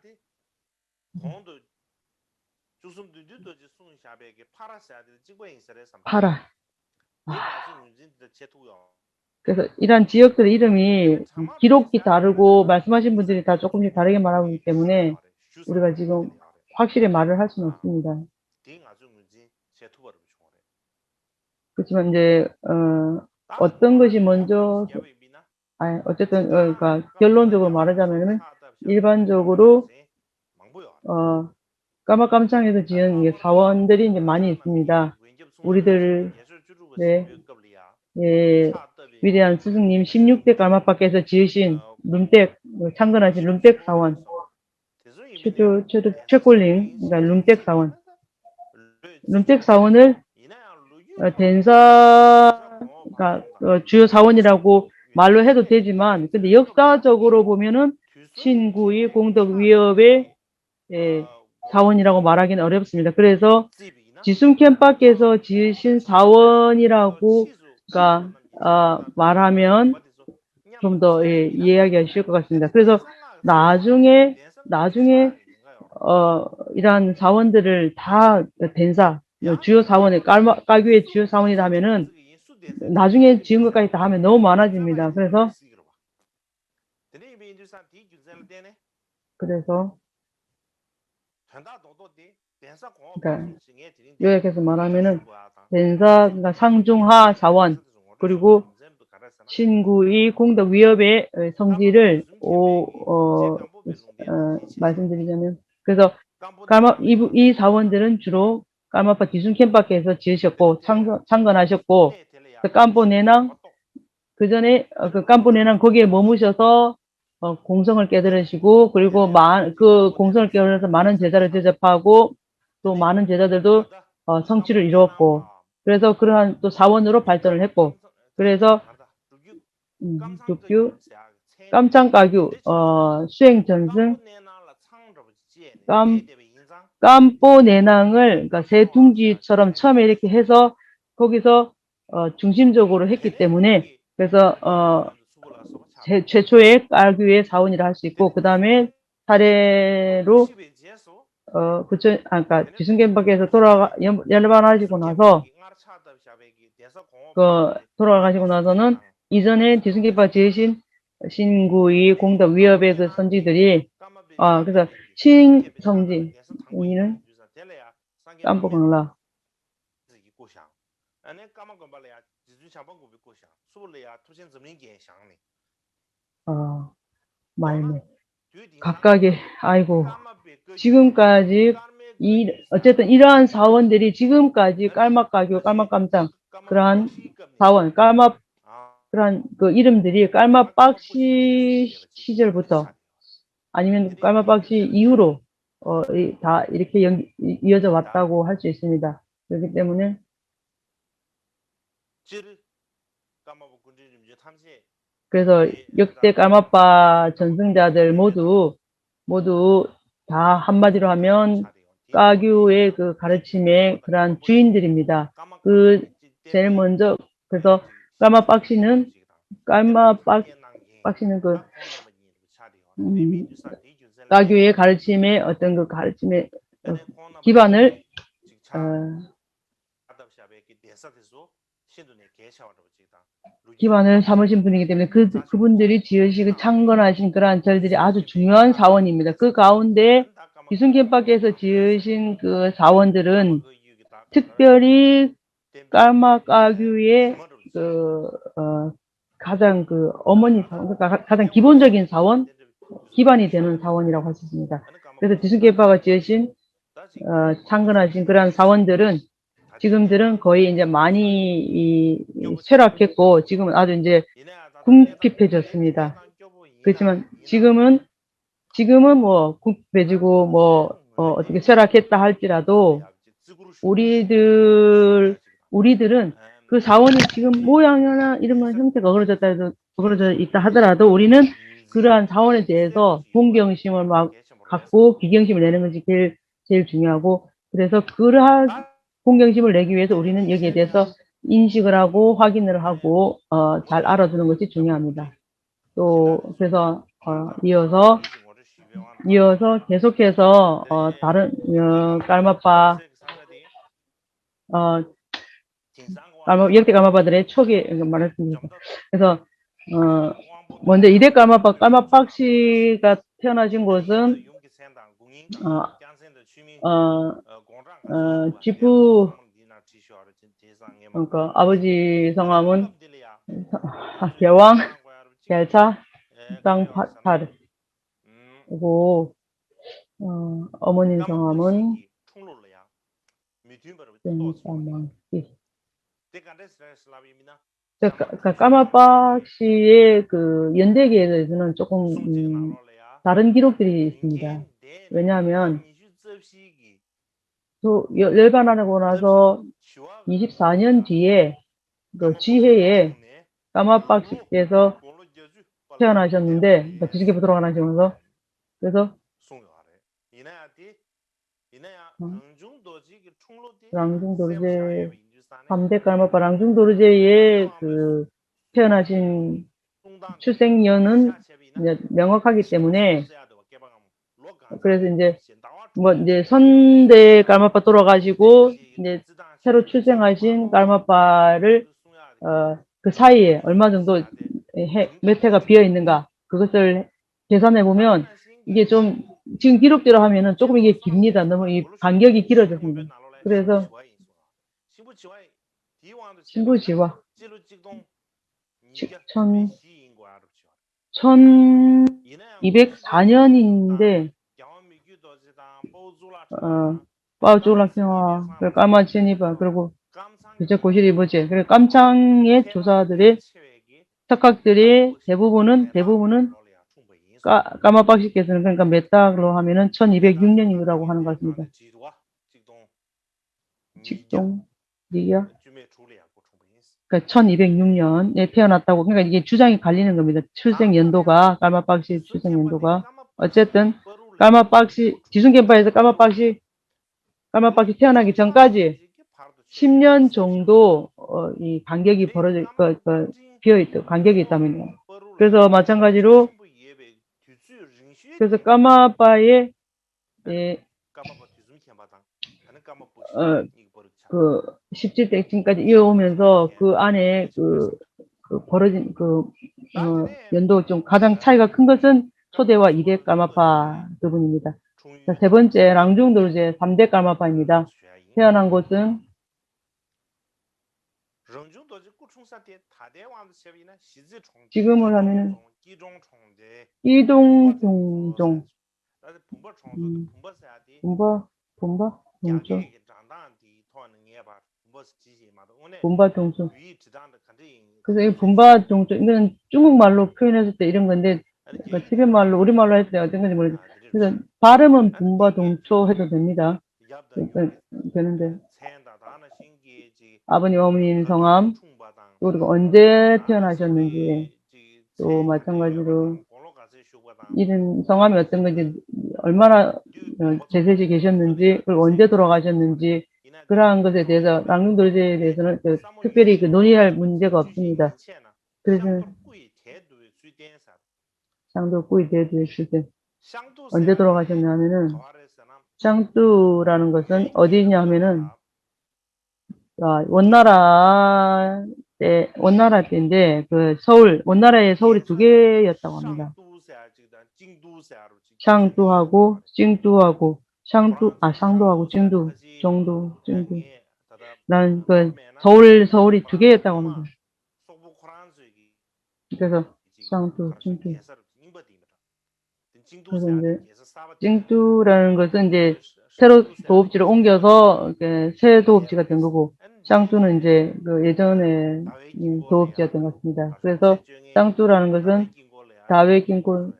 파라. 그래서 이런 지역들의 이름이 기록이 다르고 말씀하신 분들이 다 조금씩 다르게 말하고 있기 때문에 우리가 지금 확실히 말을 할 수는 없습니다. 그렇지만 이제 어떤 것이 먼저 어쨌든 그러니까 결론적으로 말하자면 일반적으로 까마깜창에서 지은 사원들이 이제 많이 있습니다. 우리들 위대한 스승님 16대 깔마파께서 지으신 룸댁 창건하신 룸댁 사원 최골링 그러니까 룸댁 사원 룸댁 사원을 덴사가 주요 사원이라고 말로 해도 되지만 근데 역사적으로 보면은 신구의 공덕 위협의 사원이라고 말하기는 어렵습니다. 그래서 지순캠파께서 지으신 사원이라고 말하면 좀 더 이해하기가 쉬울 것 같습니다. 그래서 나중에 이러한 사원들을 다 덴사 주요 사원의 까규의 주요 사원이다 하면은 나중에 지은 것까지 다 하면 너무 많아집니다. 그래서 그러니까 요약해서 말하면은 덴사 그러니까 상중하 사원 그리고 신구의 공덕 위협의 성지를 말씀드리자면 그래서 이 사원들은 주로 까마파 뒤순캠파께서 지으셨고 창건하셨고 깜포네낭 그 전에 그 깜포네낭 거기에 머무셔서 공성을 깨달으시고 그리고 그 공성을 깨달아서 많은 제자를 대접하고 또 많은 제자들도 성취를 이루었고 그래서 그러한 또 사원으로 발전을 했고 그래서 득규 깜창가규 수행전승 깜뽀내낭을 그러니까 새 둥지처럼 처음에 이렇게 해서 거기서 중심적으로 했기 때문에 그래서 최초의 깔규의 사원이라 할 수 있고 그 다음에 사례로 그러니까 뒤순캠파께서 열반하시고 나서 돌아가시고 나서는 이전에 뒤순캠파 지으신 신구의 공덕 위협의 그 선지들이 그래서 신성지 여기는 깜뽀강라 말네 각각의 아이고 지금까지 어쨌든 이러한 사원들이 지금까지 깔막가교 깔막깜장 그러한 사원 그러한 그 이름들이 깔막박씨 시절부터 아니면 깔막박씨 이후로 다 이렇게 이어져 왔다고 할 수 있습니다. 그렇기 때문에 그래서 역대 까마빠 전승자들 모두 다 한마디로 하면 까규의 그 가르침의 그러한 주인들입니다. 제일 먼저 그래서 까마박씨는 그 까규의 가르침의 어떤 그 가르침의 기반을 삼으신 분이기 때문에 그분들이 지으시고 창건하신 그러한 절들이 아주 중요한 사원입니다. 그 가운데 기순견파께서 지으신 그 사원들은 특별히 까마까규의 가장 어머니 사원, 그러니까 가장 기본적인 사원, 기반이 되는 사원이라고 할 수 있습니다. 그래서 기순견파가 지으신 창건하신 그러한 사원들은 지금들은 거의 이제 많이 쇠락했고 지금은 아주 이제 궁핍해졌습니다. 그렇지만 지금은 뭐 궁핍해지고 뭐 어떻게 쇠락했다 할지라도 우리들은 그 사원이 지금 모양이나 이런 건 형태가 어그러져 있다 하더라도 우리는 그러한 사원에 대해서 동경심을 막 갖고 비경심을 내는 것이 제일 중요하고, 그래서 그러한 동경심을 내기 위해서 우리는 여기에 대해서 인식을 하고 확인을 하고 잘 알아두는 것이 중요합니다. 또 그래서 이어서 계속해서 다른 깔마파 역대 깔마파들의 초기 말했습니다. 그래서 먼저 이대 깔마박씨가 태어나신 곳은 지프, 그러니까 아버지 성함은 개왕 겔차 땅파타르, 그리고 어머니 성함은 까마박 씨의 연대기에 대해서는 조금 다른 기록들이 있습니다. 왜냐하면 열반하고 나서 24년 뒤에 그 지해에 까마박 씨께서 태어나셨는데, 그러니까 지식에 돌아가시면서, 그래서 랑중도르제 3대 깔마파 랑중도르제의 그 태어나신 출생년은 이제 명확하기 때문에, 그래서 이제 선대 깔마파 돌아가시고 이제 새로 출생하신 깔마파를 그 사이에 얼마 정도 몇 해가 비어 있는가, 그것을 계산해 보면 이게 좀 지금 기록대로 하면은 조금 이게 깁니다. 너무 이 간격이 길어졌습니다. 그래서 신부지와 1204년인데 빠우졸라킹와 까마치니바 그리고 이제 고실이 뭐지? 그리고 깜창의 조사들의 석학들이 대부분은 까마박씨께서는, 그러니까 몇 달로 하면은 1206년이라고 하는 것 같습니다. 직동 리야, 그러니까 1206년에 태어났다고. 그러니까 이게 주장이 갈리는 겁니다. 출생 연도가, 까마박씨 출생 연도가. 어쨌든 까마박씨 지순견파에서 까마박씨 태어나기 전까지 10년 정도 이 간격이 비어있다, 간격이 있다면요. 그래서 마찬가지로 그래서 까마빠의 그 17대 지금까지 이어오면서 그 안에 벌어진 연도 좀 가장 차이가 큰 것은 초대와 2대 까마파 부분입니다. 세 번째 랑중도르제 3대 까마파입니다. 태어난 곳은 지금을 하면은 이동종종 분바 동종. 그래서 이 분바 동종, 이건 중국말로 표현했을 때 이런 건데, 그러니까 티베트말로 우리말로 했을 때 어떤 건지 모르겠어요. 그래서 발음은 분바 동초 해도 됩니다. 되는데 아버님, 어머님 성함, 그리고 언제 태어나셨는지, 또 마찬가지로 이런 성함이 어떤 건지, 얼마나 제셋이 계셨는지, 그리고 언제 돌아가셨는지, 그러한 것에 대해서 랑중도르제에 대해서는 특별히 논의할 문제가 없습니다. 그래서 샹도 꾸이 대두의 시대 언제 돌아가셨냐면은 샹두라는 것은 어디냐 하면은 원나라 때인데 그 서울 원나라의 서울이 두 개였다고 합니다. 샹두하고 징두하고 샹두하고 징두 정도 징두 라는 그 서울이 두 개였다고 합니다. 그래서 샹두 징두 그래서 이제 징두라는 것은 이제 새로 도읍지를 옮겨서 새 도읍지가 된 거고 샹두는 이제 그 예전에 도읍지였던 것 같습니다. 그래서 샹두라는 것은 다웨긴골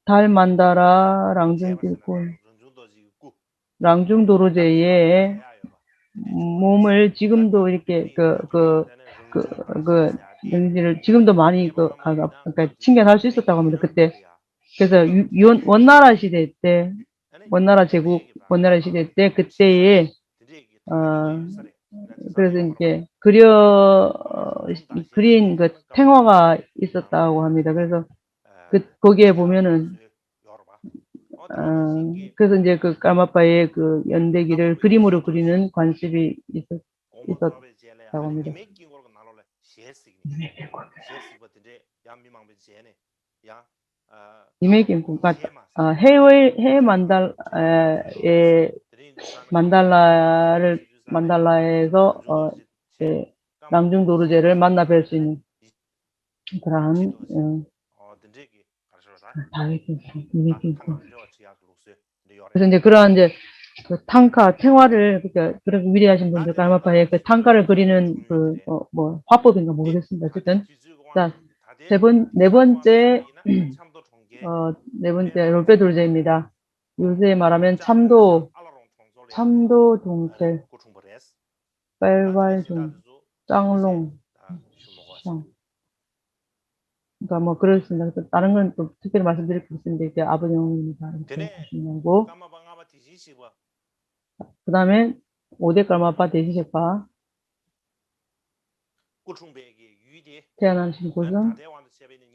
달만다라 랑중길골 랑중도로제의 몸을 지금도 이렇게 능지를 지금도 많이 그러니까 챙겨갈 수 있었다고 합니다. 그때 그래서 원나라 시대 때 원나라 제국 원나라 시대 때 그때에 그래서 이제 그린 그 탱화가 있었다고 합니다. 그래서 거기에 보면은 그래서 이제 그 까마빠의 그 연대기를 그림으로 그리는 관습이 있었다고 합니다. 이메긴국 해외 만달라에서 랑중도르제를 만나 뵐 수 있는 그러한 이메긴국 그래서 이제 그러한 이제 그 탱화를 그렇게 위대하신 분들 까마빠의 그 탕가를 그리는 화법인가 모르겠습니다. 어쨌든 자 네 번째 롤페도르제입니다. 요새 말하면 참도 동텔 빨왈종 짱롱 샹 그러니까 뭐 그렇습니다. 다른 건 또 특별히 말씀드릴 게 있는데 이제 아버지 어머니입니다. 이렇게 보시고 그 다음에 5대 깔마빠 대시제파 태어나신 곳은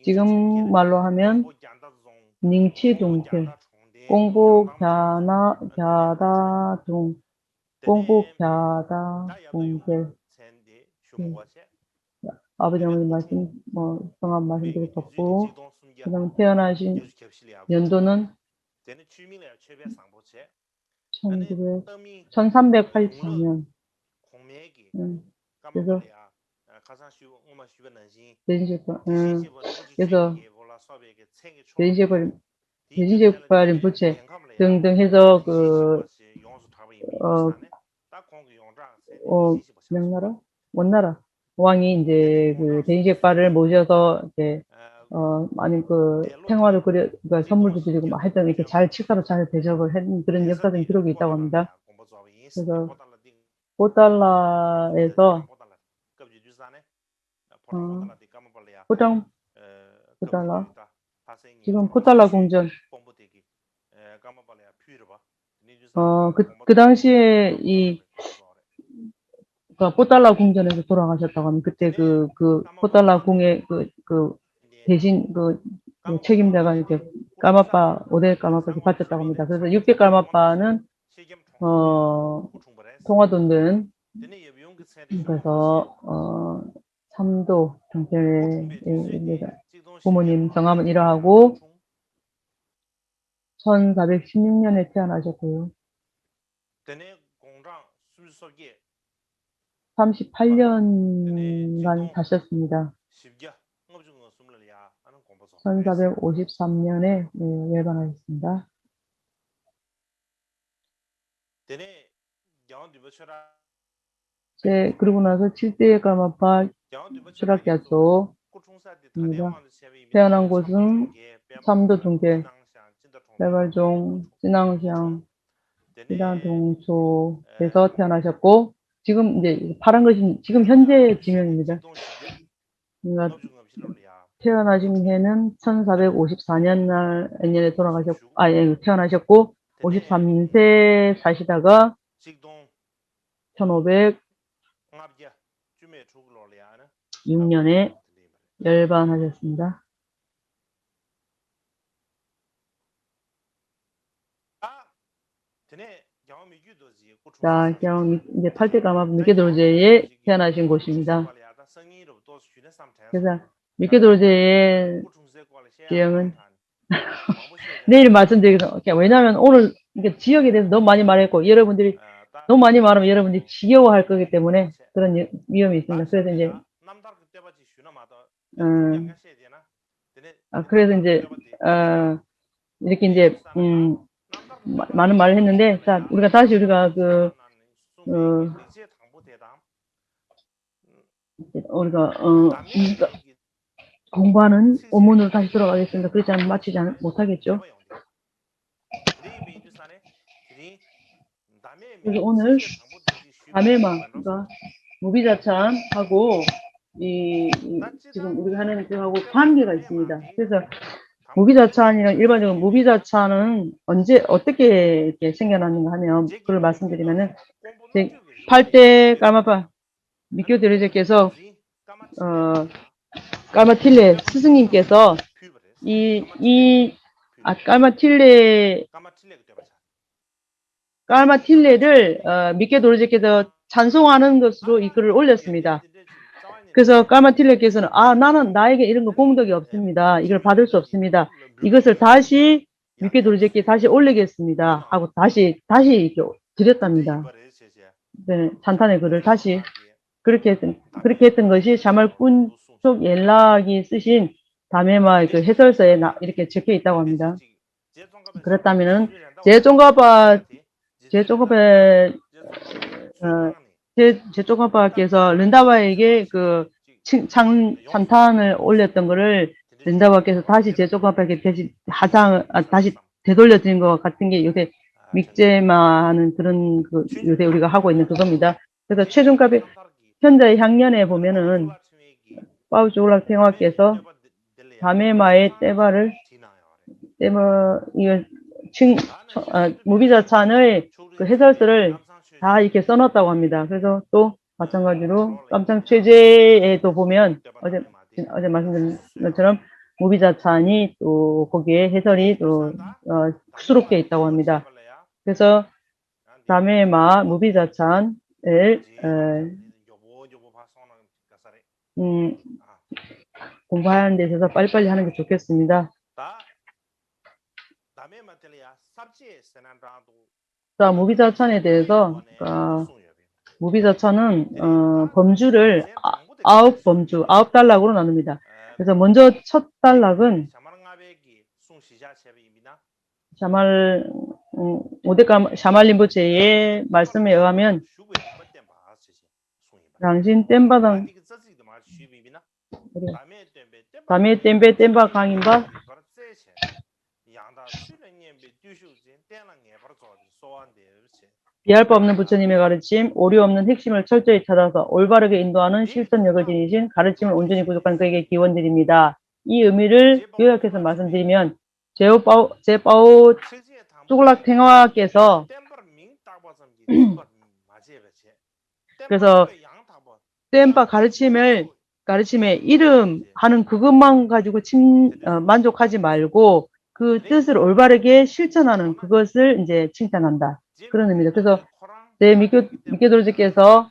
지금 말로 하면 닝치동텔 공복갸다동 공복갸다동텔 아버지 어머니 말씀 성함 말씀드릴 거 없고 그 다음에 태어나신 연도는 1384년 그래서 대신제파 린포체 등등 해서 명나라? 원나라 왕이 이제 그 대인제파를 모셔서 이제 많은 탱화를 그러니까 선물도 드리고 막 하여튼 이렇게 식사로 잘 대접을 했는 그런 역사적인 기록이 있다고 합니다. 그래서 포달라에서 포달라 지금 포달라 궁전 그 당시에 포달라 궁전에서 돌아가셨다고 합니다. 그때 포달라 궁의 대신 책임자가 이렇게 까마빠 5대 까마빠를 바쳤다고 합니다. 그래서 6대 까마빠는 통화돈든 그래서 삼도 경찰입니다. 부모님 성함은 이러하고 1416년에 태어나셨고요. 38년간 사셨습니다. 1453년에 열반하셨습니다. 그러고 나서 7대 까마빠 추락야조 태어난 곳은 삼도 중계, 개발종, 진앙시ang, 시다동초에서 태어나셨고, 지금 이제 파란 것이 지금 현재 지명입니다. 그러니까 태어나신 해는 1454년 년에 돌아가셨고, 태어나셨고, 53세 사시다가 1506년에 열반하셨습니다. 자, 이제 8대 가마 미케도르제에 태어나신 곳입니다. 그래서 미케도르제의 지형은 내일 말씀드리겠습니다. 왜냐하면 오늘 지역에 대해서 너무 많이 말했고, 여러분들이 너무 많이 말하면 여러분들이 지겨워할 거기 때문에 그런 위험이 있습니다. 그래서 이제 이렇게 이제 많은 말을 했는데, 자, 우리가 공부하는 원문으로 다시 돌아가겠습니다. 그렇지 않으면 마치지 못하겠죠. 그래서 오늘 다메마가 무비자찬하고 지금 우리가 하는 그하고 관계가 있습니다. 그래서 무비자찬이랑 일반적으로 무비자찬은 어떻게 이렇게 생겨났는가 하면, 그걸 말씀드리면은 8대 까마파 미교대리제께서 까마틸레 스승님께서 까마틸레를 미케도르제께서 찬송하는 것으로 이 글을 올렸습니다. 그래서 까마틸레께서는 나에게 이런 거 공덕이 없습니다. 이걸 받을 수 없습니다. 이것을 다시 미케도르제께 다시 올리겠습니다 하고 다시 이렇게 드렸답니다. 네, 찬탄의 글을 다시 그렇게 했던 것이 샤말꾼족 옐락이 쓰신 다메마 그 해설서에 이렇게 적혀 있다고 합니다. 그렇다면은 제종가바께서 른다바에게 그 찬탄을 올렸던 거를 른다바께서 다시 제종가바에게 다시 되돌려 드린 것 같은 게 요새 믹제마하는 그런 요새 우리가 하고 있는 그겁니다. 그래서 최종갑의 현자의 향년에 보면은 파우조울락 탱화께서 다메마의 무비자찬의 그 해설서를 다 이렇게 써놨다고 합니다. 그래서 또 마찬가지로 깜창 최제에도 보면 어제 말씀드린 것처럼 무비자찬이 또 거기에 해설이 또 수록되어 있다고 합니다. 그래서 다메마 무비자찬을 공부하는 데 있어서 빨리빨리 하는 게 좋겠습니다. 자, 무비자찬에 대해서 무비자찬은 범주를 9단락으로 나눕니다. 그래서 먼저 첫 단락은 샤말림보체의 말씀에 의하면 당신 땜바당 다메 땜베 땜바 강인바 비할 바 없는 부처님의 가르침, 오류 없는 핵심을 철저히 찾아서 올바르게 인도하는 실천력을 지니신 가르침을 온전히 구족한 그에게 기원드립니다. 이 의미를 요약해서 말씀드리면 제파오 쭈글락 탱화께서 그래서 땜바 가르침의 이름 하는 그것만 가지고 만족하지 말고 그 뜻을 올바르게 실천하는 그것을 이제 칭찬한다. 그런 의미입니다. 그래서 미케도르제께서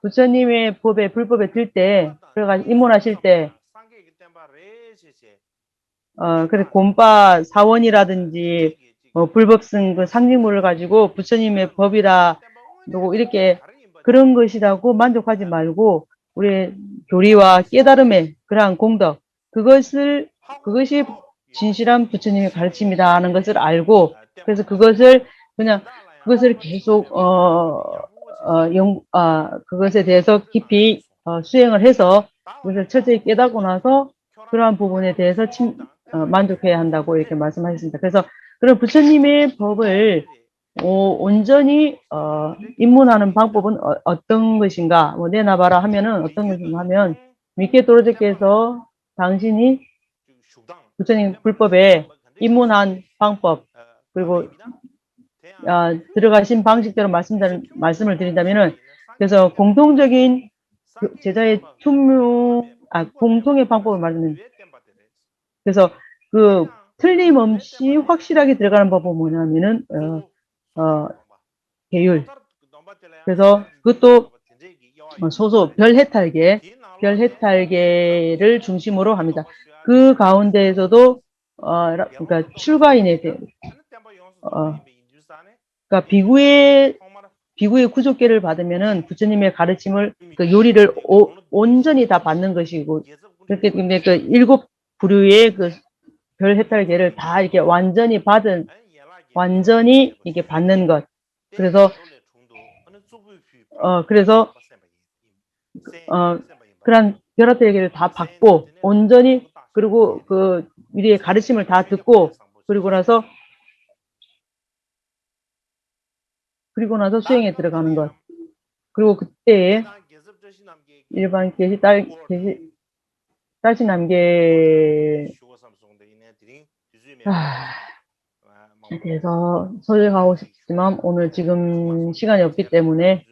부처님의 불법에 들 때, 그래가지고 입문하실 때, 그래서 곰바 사원이라든지, 불법승 그 상징물을 가지고 부처님의 법이라, 이렇게 그런 것이라고 만족하지 말고, 우리의 교리와 깨달음의 그러한 공덕, 그것이 진실한 부처님의 가르침이다 하는 것을 알고, 그래서 그것을 계속, 그것에 대해서 깊이, 수행을 해서, 그것을 철저히 깨닫고 나서, 그러한 부분에 대해서 만족해야 한다고 이렇게 말씀하셨습니다. 그래서 그런 부처님의 법을 온전히 입문하는 방법은 어떤 것인가? 뭐 내놔봐라 하면은 어떤 것인가 하면 미케 도로제께서 당신이 부처님 불법에 입문한 방법 그리고 들어가신 방식대로 말씀을 드린다면은 그래서 공통적인 제자의 공통의 방법을 말하는 그래서 그 틀림없이 확실하게 들어가는 법은 뭐냐면은 계율 그래서 그것도 소소 별해탈계를 중심으로 합니다. 그 가운데에서도 그러니까 출가인에 대해 그러니까 비구의 구족계를 받으면은 부처님의 가르침을 그 요리를 온전히 다 받는 것이고 그렇기 때문에 그 7부류의 그 별해탈계를 다 이렇게 완전히 이게 받는 것. 그래서 그런 별해탈계를 다 받고 온전히 그리고 그 우리의 가르침을 다 듣고 그리고 나서 수행에 들어가는 것. 그리고 그때 일반 딸신남계에 대해서 설명하고 싶지만 오늘 지금 시간이 없기 때문에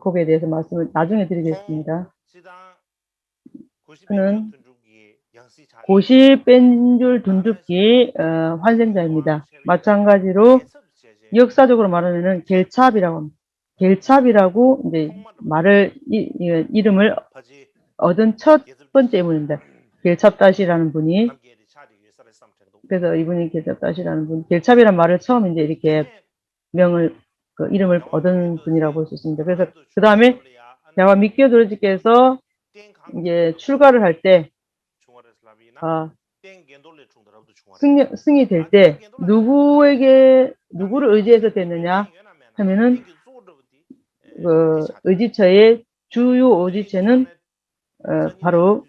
거기에 대해서 말씀을 나중에 드리겠습니다. 그는 고시벤줄 둔죽기 환생자입니다. 마찬가지로 역사적으로 말하면은 겔찹이라고 합니다. 겔찹이라고 이제 이름을 얻은 첫 번째 인물입니다. 겔찹다시라는 분이 그래서 이분이 겔찹다시라는 분 겔찹이라는 말을 처음 이제 이렇게 이름을 얻은 분이라고 볼 수 있습니다. 그래서 그 다음에 야와 미키오 도르지께서 이제 출가를 할 때 승이 될 때 누구를 의지해서 됐느냐 하면은 그 의지처의 주요 의지처는 바로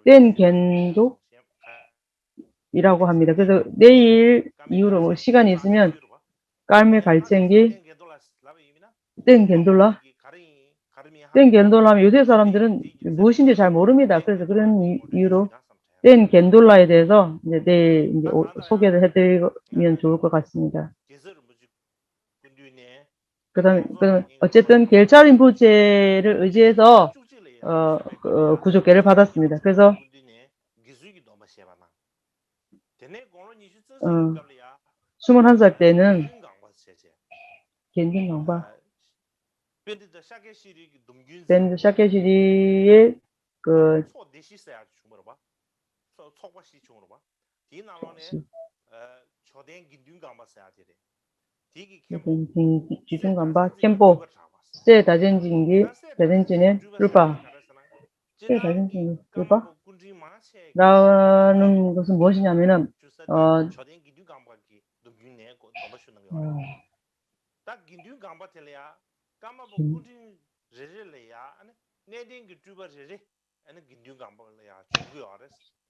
땐겐도이라고 합니다. 그래서 내일 이후로 시간이 있으면 깔메 갈챙기 땐겐돌라 하면 요새 사람들은 무엇인지 잘 모릅니다. 그래서 그런 이유로 땐겐돌라에 대해서 이제 내일 이제 소개를 해드리면 좋을 것 같습니다. 그다음에 어쨌든 겔차린부제를 의지해서 구족계를 받았습니다. 그래서 21살 때는 겐딩강바 밴드 샤케시리의 그 지중간바 캠포 세 다젠진기 다젠진의 룰파 세 다젠진기 룰파 라는 것은 무엇이냐면은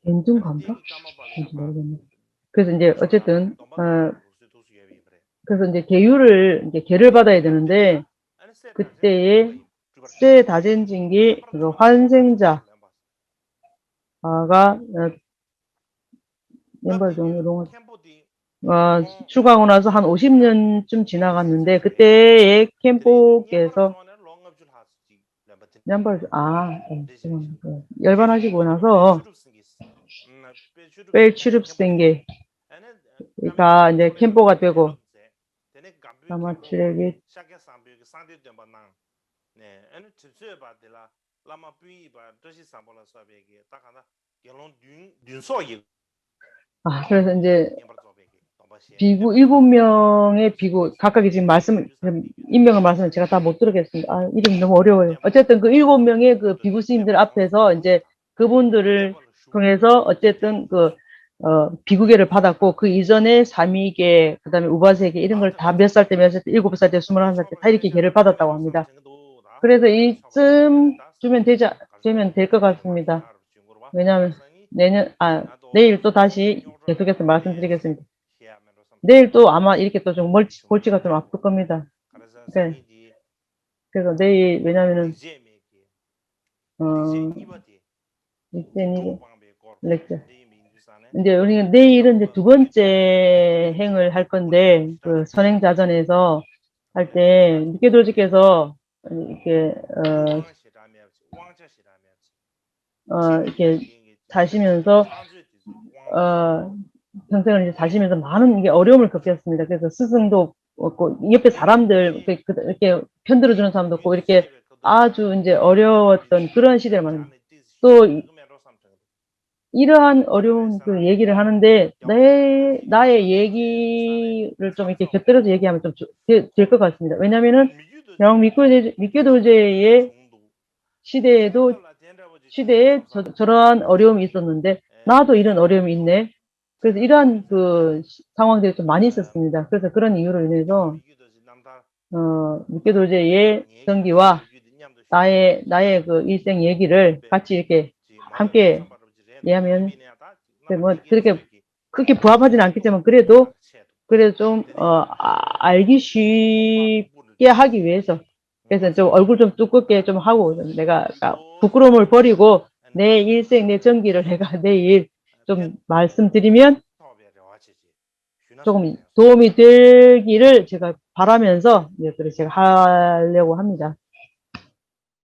겐중간바? 모르겠네. 그래서 이제 어쨌든 그래서 이제 계를 받아야 되는데 그때에 세 다젠징기 그 환생자가 연발 종료 출가하고 나서 한 50년쯤 지나갔는데 그때에 캠포께서 열반하시고 나서 벨추릅생게가 이제 캠포가 되고 라마치렉이 그래서 이제 비구 7명의 비구 각각이 지금 인명을 말씀을 제가 다 못 들었겠습니다. 이름이 너무 어려워요. 어쨌든 그 7명의 그 비구 스님들 앞에서 이제 그분들을 통해서 어쨌든 비구계를 받았고 그 이전에 삼위계 그다음에 우바세계 이런 걸 다 몇 살 때 7살 때 21살 때 다 이렇게 계를 받았다고 합니다. 그래서 이쯤 되면 될 것 같습니다. 왜냐하면 내일 또 다시 계속해서 말씀드리겠습니다. 내일 또 아마 이렇게 또 좀 골치가 좀 아플 겁니다. 그래서 내일 왜냐면은 렉처. 이제 우리는 내일은 이제 두 번째 행을 할 건데 그 선행자전에서 할 때 미케도지께서 이렇게 이렇게 사시면서 평생을 이제 사시면서 많은 이게 어려움을 겪었습니다. 그래서 스승도 없고 옆에 사람들 이렇게 편들어주는 사람도 없고 이렇게 아주 이제 어려웠던 그런 시대를 말합니다. 또 이러한 어려운 그 얘기를 하는데 나의 얘기를 좀 이렇게 곁들여서 얘기하면 좀 될 것 같습니다. 왜냐면은 미교도제의 시대에 저러한 어려움이 있었는데 나도 이런 어려움이 있네. 그래서 이러한 그 상황들이 좀 많이 있었습니다. 그래서 그런 이유로 인해서 미교도제의 성기와 나의 그 일생 얘기를 같이 이렇게 함께 얘기하면 뭐 그렇게 부합하지는 않겠지만 그래도 좀 알기 쉽게 하기 위해서 그래서 좀 얼굴 좀 두껍게 좀 하고 내가 부끄러움을 버리고 내 일생 내 전기를 내가 내일 좀 말씀드리면 조금 도움이 되기를 제가 바라면서 그래서 제가 하려고 합니다.